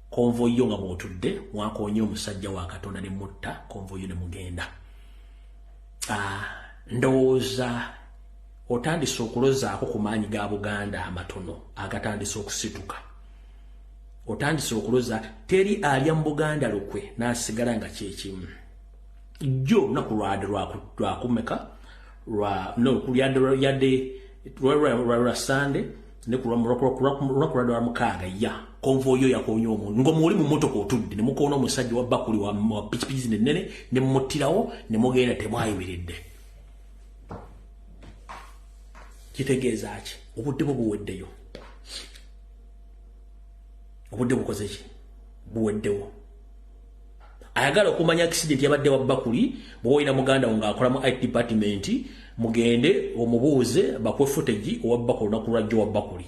convoy yo nga mwotudde mwakoonye omusajja wa Katonda ne mutta convoy yo ne mugenda. Ndowooza otandise okulozaako ku maanyi ga Buganda amatono agatandise okusituka. Otandise okuloza teri alya mu Buganda lukwe n'asigala nga kyekimu. Jjo olunaku lwakumeka lwa Sande ne ku lunaku lwa mukaaga ya convoy yo yakoonya omuntu ng'omuli mu mmotoka otudde ne mukoona omusajja wa Bakuli wa pikipiki ennene ne mumuttirawo ne mugenda temwayimiridde. Kitegeeza ki? Obudde bwo buweddeyo. Obudde bukoze ki? Buweddewo. ayagala okumanya accident yabadde wa Bakuli bwoyina muganda nga akola mu IT department mugende omubuuze bakwe footage owa Bakuli nakulajjo wa Bakuli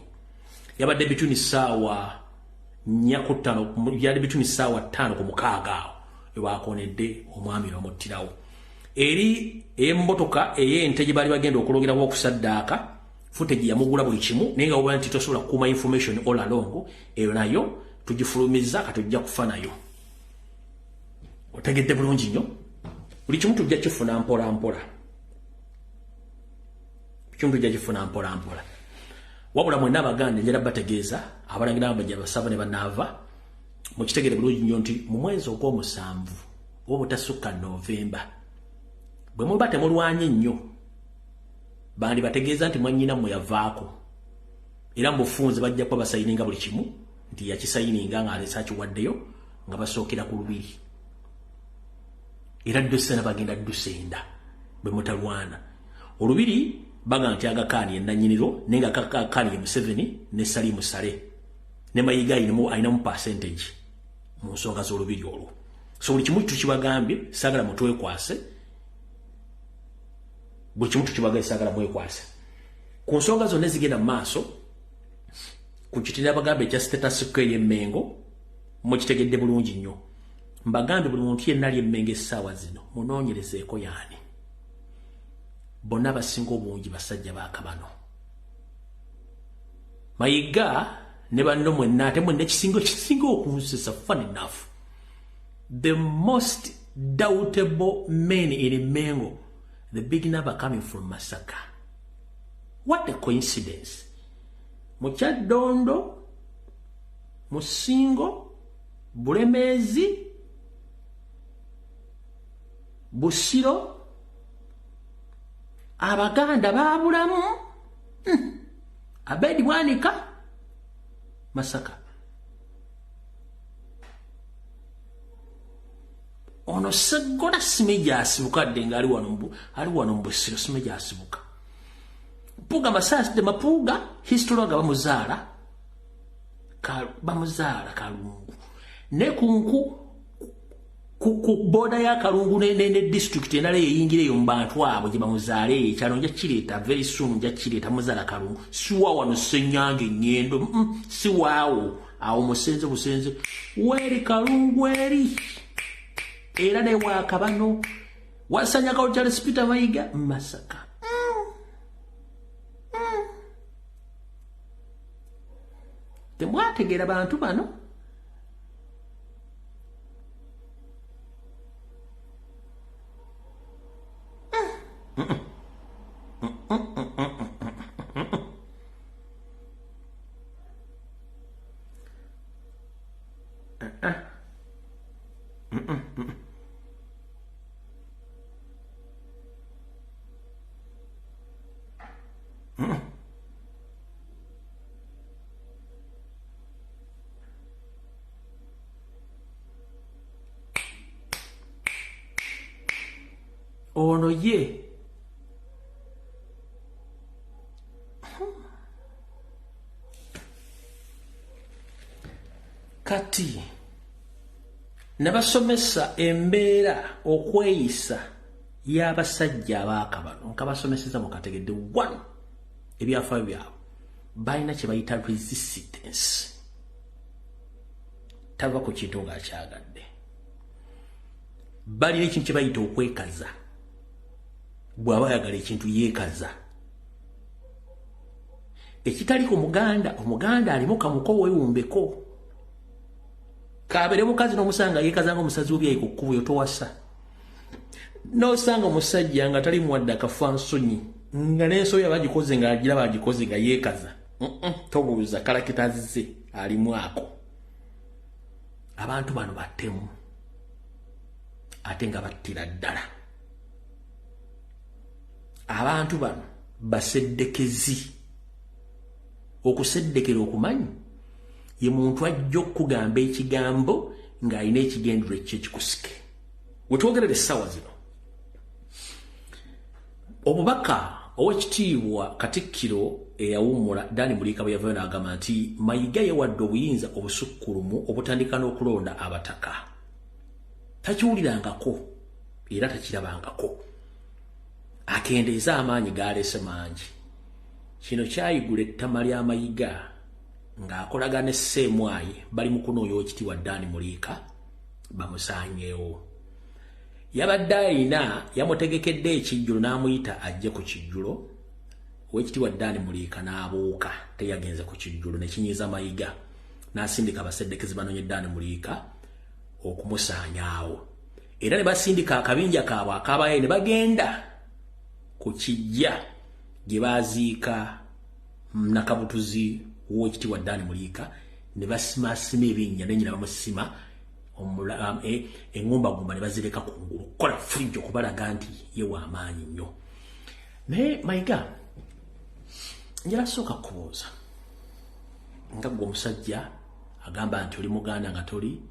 yabadde between saawa 4 yali between saawa 5 ku mukaaga ebakonedde omwami n'omuttirawo eri emmotoka ey'ente gye bali bagenda okulogerawo okusaddaaka footage yamugula buli kimu naye nga oba nti tosobola kukuuma information all along eyo nayo tugifulumiza katujja kufa nayo otegedde bulungi nnyo buli kimu tujja kifuna mpola mpola wabula mwenna Abaganda njala bategeeza abalangira abajja basaba ne banaava mukitegere bulungi nnyo nti mu mwezi ogw'omusanvu obutasukka Novemba bwe muba temulwanye nnyo bandi bategeeza nti mwannyina mwe yavaako era mu bufunze bajja kuba basayininga buli kimu nti yakisayininga ng'alesa akiwaddeyo nga basookera ku lubiri era ddusena bagenda ddusenda bwe mutalwana olubiri baga nti Agakaani ennannyiniro naye nga Agakaani ye Museveni ne Salimu Sale ne Mayiga ayinamu percentage mu nsonga z'olubiri olwo so buli kimu tukibagambye saagala mutwekwase buli kimu tukibagambye saagala mwekwase ku nsonga zonna ezigenda mu maaso ku kitira bagambe ekya status quo ey'Emmengo mukitegedde bulungi nnyo mbagambe buli muntu yenna ali Emmengo essaawa zino munoonyerezeeko yaani bonna basinga obungi basajja ba Kabano Mayiga ne banno mwenna ate mwenna kisinga okunsisa fun enough the most doubtable men in Emmengo the big number coming from Masaka. What a coincidence. Mukyaddondo, Musingo, Bulemezi, Busiro, Abaganda babulamu, Abedi Bwanika, Masaka. Ono segola simeja asibuka denga ali wano mbusiro simeja asibuka. Puga masasi de mapuga history ga bamuzaala Kalungu. Ne kunku ku boda ya Kalungu ne district enale yeyingire yo mbantu abo gye bamuzaale ekyalo nja kireta very soon nja kireta muzaala Kalungu. Siwa wano Senyange Ngendo siwaawo awo busenze weri Kalungu eri. Era ne wa Kabano wasanya ka Charles Peter Mayiga Masaka temwategera bantu bano ono ye kati nabasomesa embeera okweyisa y'abasajja abaakabano nkabasomeseza mukategedde one ebyafaayo byabwe balina kye bayita resistance tava ku kintu ng'akyagadde balina ekintu kye bayita okwekaza bw'aba ayagala ekintu yeekaza ekitali ku omuganda alimu kamuko weewumbeko kabere mukazi n'omusanga yeekaza ng'omusazi w'obyayi ku kkubo towasa n'osanga omusajja nga tali muwadde akafa nsonyi nga n'ensooya bagikoze nga agira bagikoze nga yeekaza tobuuza kalakitazize alimu ako abantu bano battemu ate nga battira ddala abantu bano baseddekezi okuseddekera okumanyi ye muntu ajja okugamba ekigambo ng'alina ekigendero ekyekikusike wetwogerera essaawa zino obubaka ow'ekitiibwa Katikkiro eyawummula Dani Muliika bwe yavaayo n'agamba nti Mayiga yewadde obuyinza obusukkulumu obutandika n'okulonda abataka takiwulirangako era takirabangako. Akendeeza amaanyi gaalese mangi. Kino kyayigula ettama lya Mayiga ng'akolaga ne Sseemwayi bali mu kunoonya Oweekitiibwa Dani Muliika bamusaanyeewo. Yabadde ayina yamutegekedde ekijjulo n'amuyita ajje ku kijjulo. Oweekitiibwa Dani Muliika n'abuuka teyagenze ku kijjulo ne kinyiiza Mayiga n'asindika abaseddekezi banoonye Dani Muliika okumusaanyaawo. Era ne basindika akabinja kaabwe akaabaye ne bagenda ku kijja gye baaziika nakabutuzi w'Oweekitiibwa Dani Muliika ne basimasima ebinnya n'ennyina bamusima eŋŋumbagumba ne bazireka kungulu kola fujjo kubalaga nti ye w'amaanyi nnyo. Naye Mayiga njala sooka kubuuza nga gwe omusajja agamba nti oli Muganda nga toli,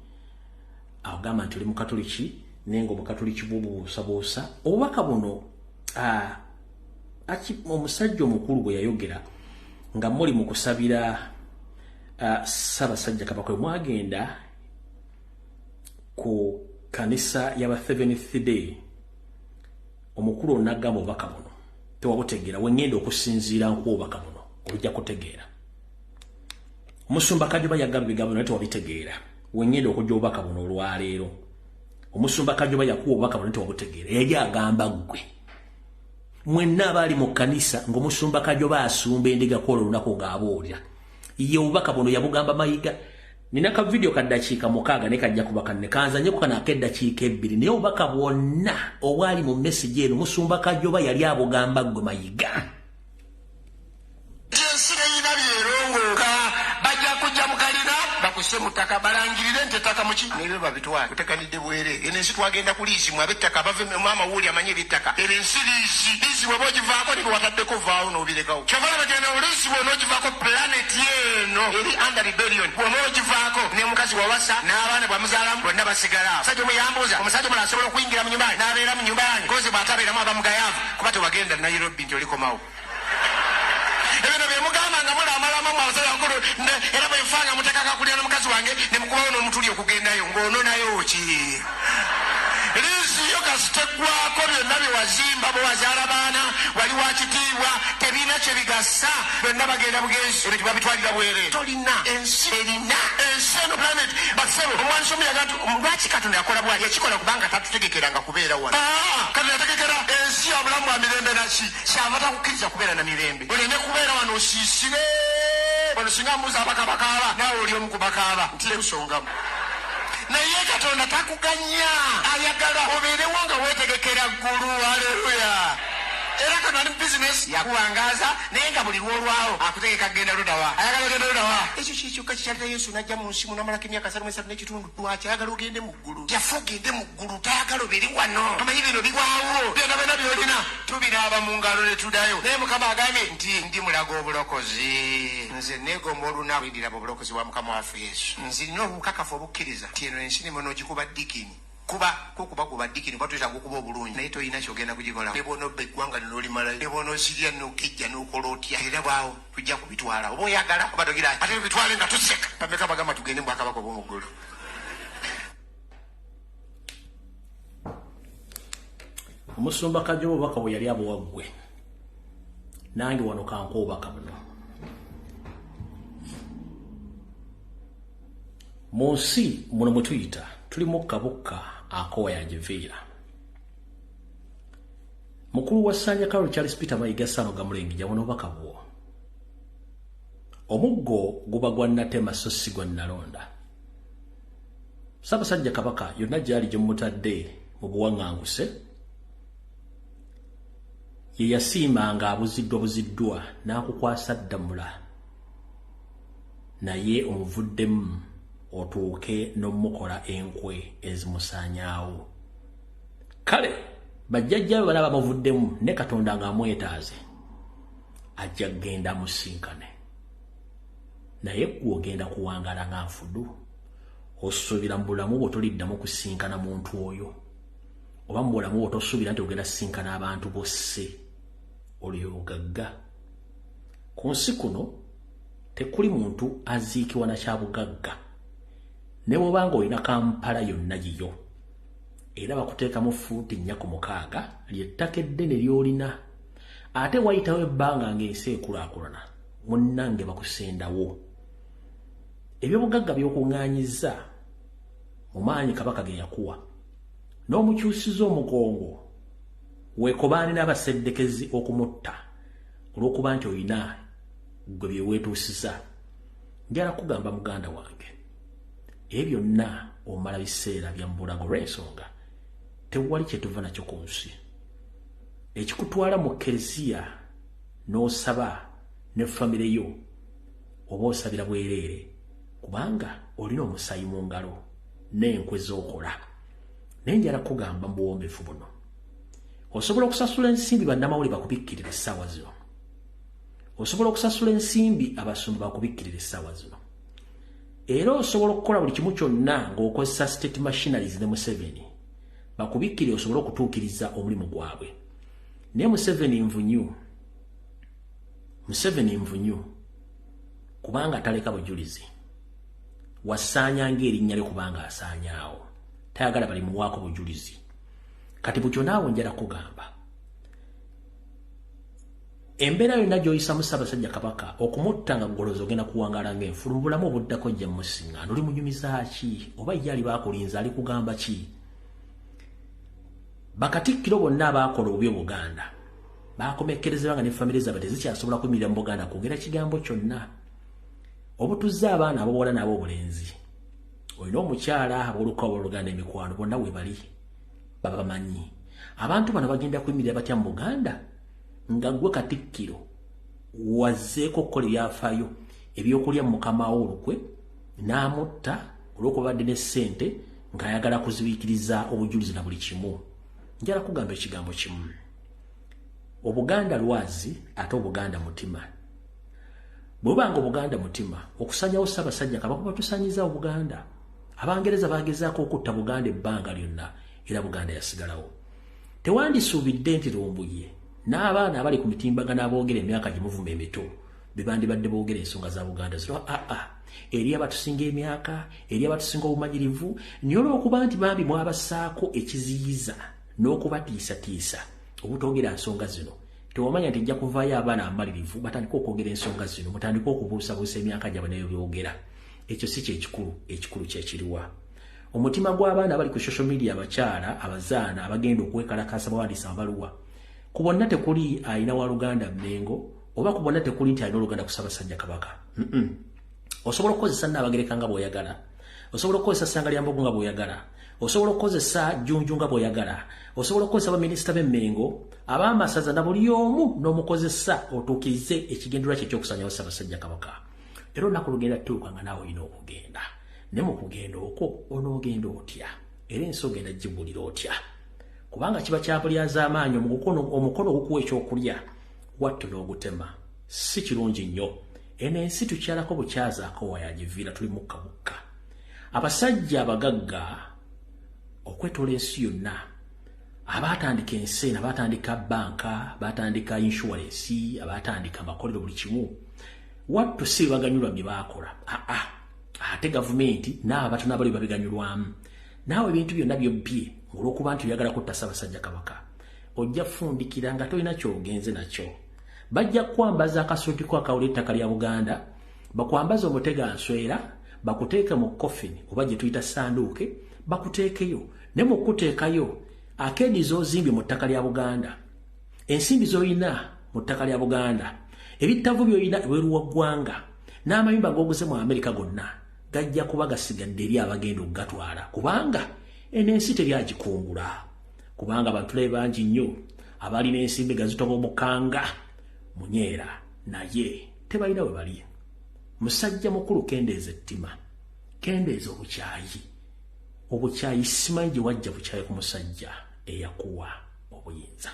agamba nti oli Mukatoliki naye nga Obukatoliki bw'obubuusabuusa. Obubaka buno omusajja omukulu bwe yayogera nga muli mu kusabira Ssaabasajja Kabaka bwe mwagenda ku kanisa y'aba Seventh Day, omukulu onagamba obubaka buno tewabutegeera. Wengenda okusinziira nku obubaka buno ojja kutegeera. Omusumba Kajoba yagamba ebigambo naye tewabitegeera. Wengenda okujja obubaka buno olwaleero. Omusumba Kajoba yakuwa obubaka buno tewabutegeera. Yali agamba ggwe mwenna abaali mu kanisa ng'omusumba Kajoba asumba endiga kwola olunaku ng'abuulira. Ye obubaka buno yabugamba Mayiga. Nina ka video ka ddakiika 6 ne kajja kubaka ne kanzanyeko kana ak'eddakiika 2 naye obubaka bwonna obwali mu message eno Musumba Kajoba yali abugamba ggwe Mayiga. Ensi eyina byerongoka bajja kujja mukalira bakuse mutaka balangirire nti ettaka muki nebyo babitwala kutekanidde bwere. Eno ensi twagenda ku liisi mu ab'ettaka bave mama wuuli amanye eby'ettaka. Ero ensi liisi bwe bogivaako ne bwataddeko vaawo n'obirekawo. Kyova bagenda oliisi bw'ona ogivaako planeti eno eri under rebellion. Bw'ona ogivaako ne mukazi wawasa n'abaana bwamuzaalamu bonna basigala. Omusajja bwe yambuuza omusajja omulala asobola okuyingira mu nyumba n'abeera mu nyumba yange kozi bw'atabeeramu abamugayaavu kuba tewagenda Nairobi nti olikomawo. Ebino bye mugamba nga muli amalamu mu abasajja bakulu era bwe nfanga mutekaka kulya n'omukazi wange ne mukubawo n'omutuli okugendayo ng'ononayo ki? Liisi yo kasiteggwako byonna bye wazimba bwe wazaala baana wali wa kitiibwa tebirina kye bigasa. Byonna bagenda bugenzi ebyo babitwalira bwereere. Tolina ensi erina ensi eno planet basebo omwansi omu yaga nti lwaki Katonda yakola bwali yakikola kubanga tatutegekeranga kubeera wano. Katonda yategekera ensi ya bulamu bwa mirembe naki kyava takukkiriza kubeera na mirembe. Oleme kubeera wano osiisire. Wano singa mbuuza abakabakaaba naawe oli omu ku bakaaba nti lusongamu. Naye Katonda takuganya ayagala obeerewo nga weetegekera ggulu. Haleluya. Era Katonda ali mu bizinesi yakuwangaaza naye nga buli lwolwawo akutegeka kugenda ludawa. Ayagala ogenda ludawa. Ekyo kikyokka kikyalira Yesu n'ajja mu nsi muno amalako emyaka 33 lwaki ayagala ogende mu ggulu. Yafa ogende mu ggulu tayagala obiri wano. Amanyi bino bigwawo byonna byonna byolina tubinaaba mu ngalo ne tuddayo. Naye Mukama agambye nti ndi mulaga obulokozi. Nze neegomba olunaku lindiraba obulokozi bwa Mukama waffe Yesu. Nzirina obukakafu obukkiriza nti eno ensi nimo n'ogikuba dikini. Kuba dikini batuyita kukuba obulungi naye toyina kyogenda kugikola. Ne bw'onobba eggwanga lino olimala ne bw'onoosirya n'okijja n'okola otya era bwawo tujja kubitwala. Oba oyagala oba togira ate bitwale nga tuseka. Bameka bagamba tugende mu Bwakabaka obw'omu ggulu. Omusumba Kajoba obubaka bwe yali abuwaggwe nange wano kanka obubaka buno. Mu nsi muno mwe tuyita tulimu kabuka akowa yanjiviira. Mukulu wa Ssanja Carol Charles Peter Mayiga Ssanoga Mulengija buno obubaka bwo. Omuggo guba gwa Natema so si gwa Nalonda. Ssaabasajja Kabaka yonna gyali gye mutadde mu buwaŋŋanguse ye yasiimanga abuziddwa n'akukwasa Ddamula naye omuvuddemu otuuke n'omukola enkwe ezimusaanyaawo. Kale bajjajjabe bana bamuvuddemu ne Katonda ng'amwetaaze ajja kgenda musinkane naye ggwe ogenda kuwangaala nga nfudu. Osuubira mu bulamu bwo toliddamu kusinkana muntu oyo oba mu bulamu bwo tosuubira nti ogenda sinkana abantu bosse oli obugagga. Ku nsi kuno tekuli muntu aziikibwa na kyabugagga ne bw'oba ng'olina Kampala yonna yiyo era bakuteekamu fuuti 4 ly'ettaka eddene ly'olina ate wayitawo ebbanga ng'ensi ekulaakulana munnange bakusendawo ebyobugagga by'okuŋŋaanyiza mu maanyi kabaka ge yakuwa n'omukyusiza omugongo weekobaane n'abaseddekezi okumutta olw'okuba nti olina gwe bye weetuusiza njala kugamba muganda wange ebyo byonna omala biseera bya mbulago olw'ensonga tewali kye tuva nakyo ku nsi ekikutwala mu kereziya n'osaba ne famire yo oba osabira bwereere kubanga olina omusaayi mu ngalo n'enkwe z'okola naye njala kugamba mu buwombeefu buno osobola okusasula ensimbi bannamawulire bakubikkirira essaawa zino osobola okusasula ensimbi abasumba bakubikkirira essaawa zino era osobola okukola buli kimu kyonna ng'okozesa state machineries ne Museveni bakubikkire osobola okutuukiriza omulimu gwabwe naye Museveni nvunyu kubanga taleka bujulizi wasaanya ng'erinnya lye kubanga asaanyaawo tayagala balimuwaako bujulizi kati butyo naawe njala kugamba embeera yonna gy'oyisa mu Ssaabasajja Kabaka okumutta nga ggolozi ogenda kuwangaala ng'enfulu mu bulamu obuddako jja musiŋŋaana oli munyumiza ki oba ye ali baakulinza ali kugamba ki bakatikkiro bonna abaakola obubi Buganda baakomekkerezebwa nga ne famire zaabwe tezikyasobola kuyimirira mu Buganda kwogera kigambo kyonna obutuzze abaana ab'obuwala n'ab'obulenzi olina omukyala ab'olukwawo oluganda emikwano bonna we bali baba bamanyi abantu bano bagenda kuyimirira batya mu Buganda nga gwe Katikkiro wazzeeko okukola ebyafaayo ebyokulya mu mukama we olukwe n'amutta olw'okubadde ne ssente ng'ayagala kuzibiikiriza obujulizi na buli kimu njala kugamba ekigambo kimu Obuganda lwazi ate Obuganda mutima bw'obanga Obuganda mutima okusanyawo Ssaabasajja Kabaka batusanyiza Obuganda Abangereza bagezaako okutta Buganda ebbanga lyonna era Buganda yasigalawo tewandisuubidde nti Lumbuye n'abaana abali ku mitimbagano aboogera emyaka gye muvuma emito be bandibadde boogera ensonga za Buganda zino eri abatusinga emyaka eri abatusinga obumanyirivu naye olw'okuba nti bambi mwabassaako ekiziyiza n'okubatiisatiisa obutogera nsonga zino tewamanya nti ejja kuvaayo abaana amalirivu batandika okwogera ensonga zino mutandika okubuusabuusa emyaka gyabwe nayo byogera ekyo si ekikulu kyekiriwa omutima gw'abaana abali ku social media abakyala abazaana abagenda okwekalakasa bawandiisa amabaluwa ku bonna tekuli ayina wa Luganda Mmengo oba ku bonna tekuli nti ayina Oluganda ku Ssaabasajja Kabaka osobola okukozesa Nnaabagereka nga bw'oyagala osobola okukozesa Ssangalyambogo nga bw'oyagala osobola okukozesa Jjunju nga bw'oyagala osobola okukozesa baminisita b'Emmengo ab'amasaza na buli omu n'omukozesa otuukirize ekigendererwa kye ky'okusanyawo Ssaabasajja Kabaka era olunaku lugenda tutuuka nga naawe olina okugenda ne mu kugenda okwo onoogenda otya era ensi ogenda gibulira otya kubanga kiba kyabulyaza amaanyi omukono ogukuwa ekyokulya wattu n'ogutema si kirungi nnyo eno ensi tukyalako bukyazaako wayagiviira tuli mukka abasajja abagagga okwetoola ensi yonna abaatandika ensi abaatandika banka baatandika insurance abaatandika amakolero buli kimu wattu si baganyulwa bye baakola ate gavumenti n'abatono abali babiganyulwamu naawe ebintu byonna byobbye olw'okuba nti oyagala kutta Ssaabasajja Kabaka ojja kufundikira nga tolina kyogenze nakyo bajja kukwambaza akasutiko akawula ettaka lya Buganda bakwambaza omutega nswera bakuteeke mu coffin oba gye tuyita sanduuke bakuteekeyo ne mu kuteekayo akeedi z'ozimbye mu ttaka lya Buganda ensimbi z'olina mu ttaka lya Buganda ebittavu by'olina ebweru wa ggwanga n'amayumba g'oguze mu Amerika gonna gajja kuba gasigadde eri abagenda okugatwala kubanga eno ensi teryagikungula kubanga abantu tulabe bangi nnyo abalina ensimbi gazitoba omukanga munyeera naye tebalina we bali musajja mukulu kendeeza ettima kendeeza obukyayi simanyi gye wajja bukyayi ku musajja eyakuwa obuyinza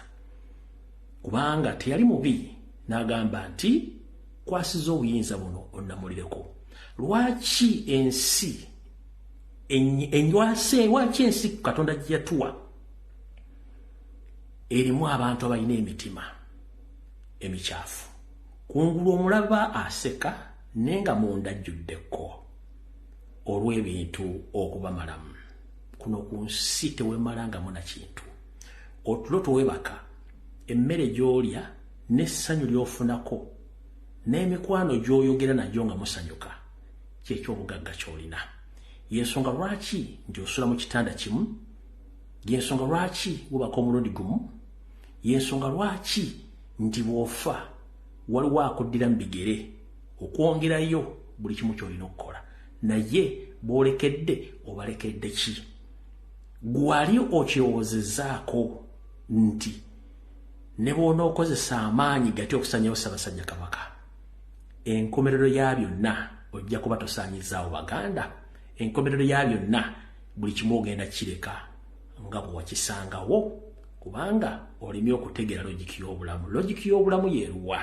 kubanga teyali mubi n'agamba nti kwasiza obuyinza buno onnamulireko lwaki ensi lwaki ensi Katonda gye yatuwa erimu abantu abalina emitima emikyafu kungulu omulaba aseka naye nga munda ajjuddeko olw'ebintu okubamalamu kuno ku nsi teweemalangamu na kintu. Otulo towebaka, emmere gy'olya n'essanyu ly'ofunako n'emikwano gy'oyogera nagyo nga musanyuka kyekyobugagga ky'olina. Yensonga lwaki nti osula mu kitanda kimu, yensonga lwaki wubaka omulundi gumu, yensonga lwaki nti bw'ofa waliwo akuddira mu bigere okwongerayo buli kimu ky'olina okukola. Naye bw'olekedde obalekedde ki? Gwali okirowoozezaako nti ne bw'onookozesa amaanyi gati okusanyawo Ssaabasajja Kabaka, enkomerero ya byonna ojja kuba tosaanyizaawo Baganda. Enkomerero ya byonna buli kimu ogenda kireka nga bwe wakisangawo, kubanga olimye okutegeera logiki y'obulamu. Logiki y'obulamu yeeruwa?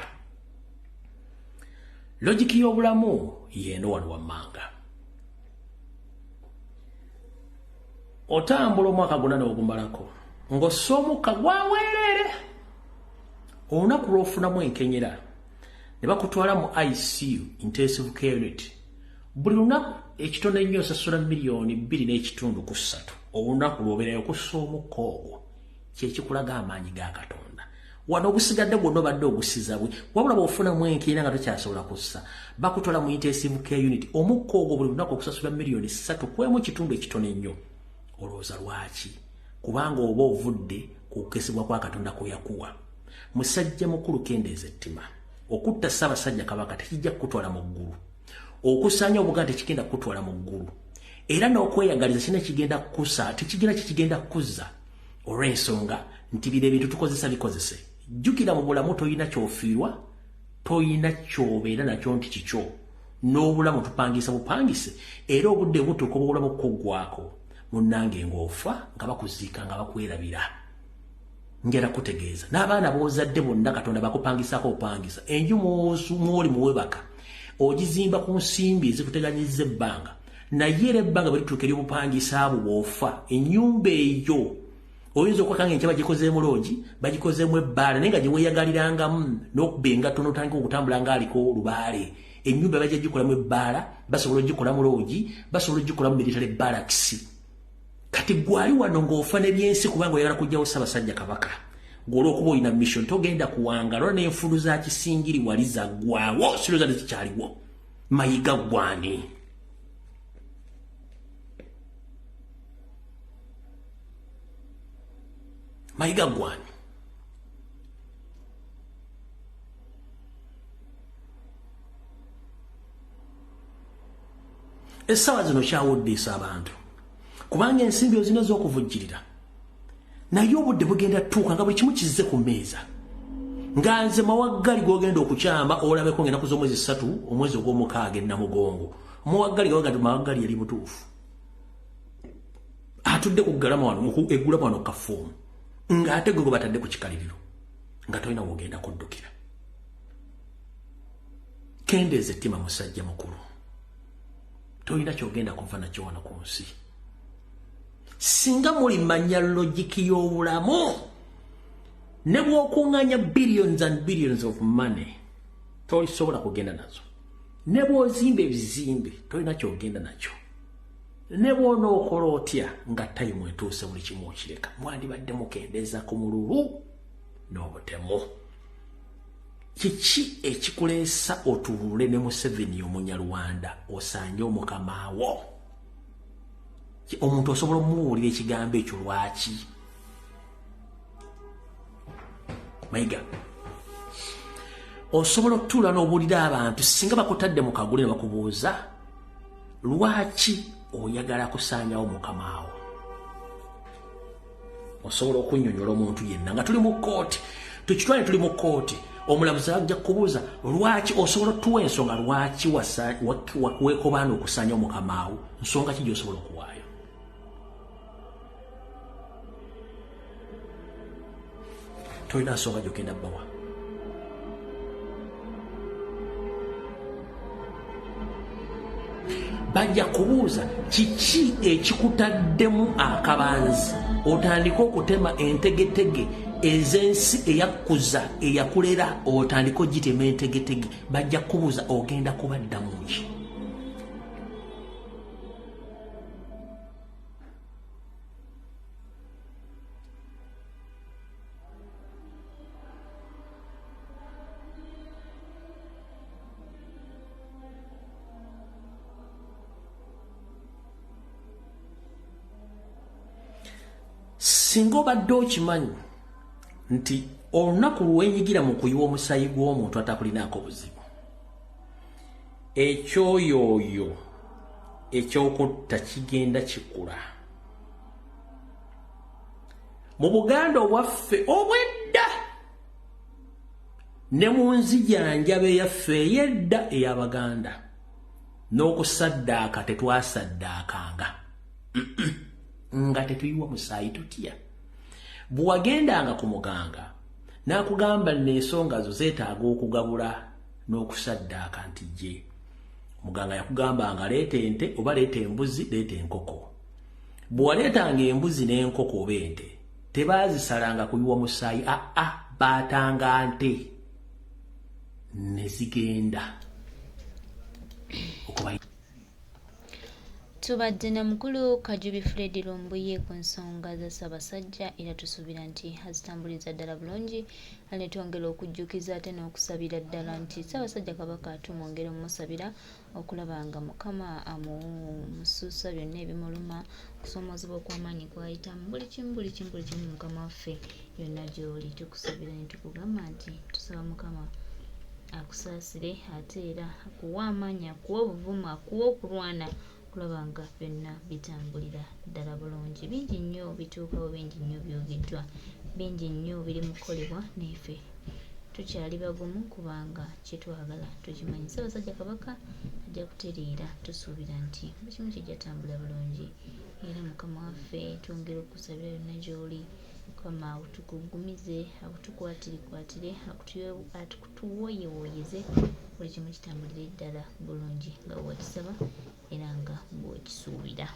Logiki y'obulamu yeeno wano wammanga. Otambula omwaka gwonna n'ogumalako ng'ossa omukka gwaweerere, olunaku lw'ofunamu enkenyera ne bakutwala mu ICU, intensive care unit, buli lunaku ekitono ennyo osasula $2.3 olunaku lw'obeerayo kussa omukka ogwo. Kyekikulaga amaanyi ga Katonda. Wano ogusigadde gwonna obadde ogusiza bwe, wabula bw'ofunamu enkenyera nga tokyasobola kussa, bakutwala mu intensive care unit, omukka ogwo buli lunaku okusasula $3 kwemu kitundu ekitono ennyo. Olowooza lwaki? Kubanga oba ovudde ku kukesebwa kwa Katonda kwe yakuwa. Musajja mukulu kendeeza ettima. Okutta Ssaabasajja Kabaka tekijja kukutwala mu ggulu. Okusaanya Obuganda tekigenda kukutwala mu ggulu. Era n'okweyagaliza kina kigenda kukusa, tekigenda kukuzza. Olw'ensonga nti bino ebintu tukozesa bikozese. Jjukira mu bulamu toyina ky'ofiirwa, toyina ky'obeera nakyo nti kikyo. N'obulamu tupangisa bupangise, era obudde butuuka obulamu kuggwako. Munnange ng'ofa nga bakuziika nga bakwerabira. Njala kutegeeza n'abaana b'ozadde bonna Katonda bakupangisaako opangisa. Enju mw'oli muwebaka ogizimba ku nsimbi ezikuteganyizza ebbanga, naye era ebbanga bwe lituuka ery'obupangisa abo bw'ofa, ennyumba eyo oyinza okwaka nga enkya bagikozeemu loogi, bagikozeemu ebbaala, naye nga gye weeyagalirangamu n'okuba engatto n'otandika okutambula ng'aliko lubaale. Ennyumba bajja gikolamu ebbaala, basobola ogikolamu loogi, basobola ogikolamu military barracks. Kati gwali wano ng'ofa n'ebyensi kubanga oyagala kujjawo Ssaabasajja Kabaka. Gw'olwokuba olina mission togenda kuwangala n'enfulu za kisingiri wali zaggwaawo, sirowooza ne zikyaliwo. Mayiga gwani? Mayiga gwani? Essaawa zino kyawuddeesa abantu, kubanga ensimbi ozina z'okuvujjirira, naye obudde bugenda tuuka nga buli kimu kizze ku mmeeza. Nga nze Mawaggali gw'ogenda okukyama olabeko ng'ennaku z'omwezi 3 omwezi ogw'omukaaga e Namugongo. Mawaggali gawaga nti Mawaggali yali mutuufu. Atudde ku ggalama wano, eggulama wano kafuumu, ng'ate gwe batadde ku kikaliriro, nga tolina w'ogenda kuddukira. Kendeeza ettima musajja mukulu, tolina ky'ogenda kuva nakyo wano ku nsi. Singa mulimanya logiki y'obulamu, ne bw'okuŋŋaanya billions and billions of money tosobola kugenda nazo. Ne bw'ozimba ebizimbe tolina ky'ogenda nakyo. Ne bw'onookola otya nga tayimu etuuse buli kimu okireka. Mwandibadde mukendeeza ku mululu n'obutemu. Kiki ekikuleesa otubuule ne Museveni Omunyarwanda osanje omukamaawo? Omuntu osobola omuwulira ekigambo ekyo lwaki? Mayiga, osobola okutuula n'obuulira abantu singa bakutadde mu kagule ne bakubuuza lwaki oyagala kusaanyawo mukamaawo. Osobola okunnyonnyola omuntu yenna nga tuli mu kkooti, tukitwale tuli mu kkooti, omulamuzi ajja kubuuza lwaki, osobola otuwa ensonga lwaki weekobaana okusaanyawo mukamaawo, nsonga ki gy'osobola okuwaayo? Tolina nsonga gy'ogenda bbawa. Bajja kubuuza kiki ekikutaddemu akabanzi otandika okutema entegetege ez'ensi eyakkuza eyakulera, otandika ogitema entegetege. Bajja kubuuza ogenda kubaddamu ki? singa obadde okimanyi nti olunaku lwenyigira mu kuyiwa omusayi gw'omuntu atakulinaako buzibu, ekyoyooyo ekyokutta kigenda kikula. Mu Buganda obwaffe obwedda ne mu nzijanjabe yaffe ey'edda ey'Abaganda n'okusaddaaka tetwasaddaakanga nga tetuyiwa musaayi tutya. Bwe wagendanga ku muganga n'akugamba n'ensonga zo zeetaaga okugabula n'okusaddaaka nti gye, muganga yakugambanga leeta ente oba leeta embuzi, leeta enkoko. Bwe waleetanga embuzi n'enkoko oba ente tebaazisalanga kuyiwa musaayi, baatanga nte ne zigenda okuba. Tubadde na mukulu Kajubi Fred Lumbuye ku nsonga za Ssaabasajja era tusuubira nti azitambuliza ddala bulungi, ne twongera okujjukiza ate n'okusabira ddala nti Ssaabasajja Kabaka tumwongere omusabira okulaba nga Mukama amusuusa byonna ebimuluma, okusoomoozebwa okw'amaanyi kw'ayitamu, buli kimu Mukama waffe yonna gy'oli. Tukusabira ne tukugamba nti tusaba Mukama akusaasire ate era akuwa amaanyi, akuwa obuvumu, akuwa okulwana kulaba nga byonna bitambulira ddala bulungi. Bingi nnyo bituukawo, bingi nnyo byogeddwa, bingi nnyo biri mu kukolebwa, naife tukyali bagumu kubanga kyetwagala tukimanyi. Ssaabasajja Kabaka ajja kutereera, tusuubira nti buli kimu kijja tambula bulungi. Era Mukama waffe twongera okusabira yonna gy'oli, Mukama akutukugumize, akutukwatirikwatire, akutuwoyewoyeze, buli kimu kitambulire ddala bulungi nga bw'okisaba era nga bw'okisuubira.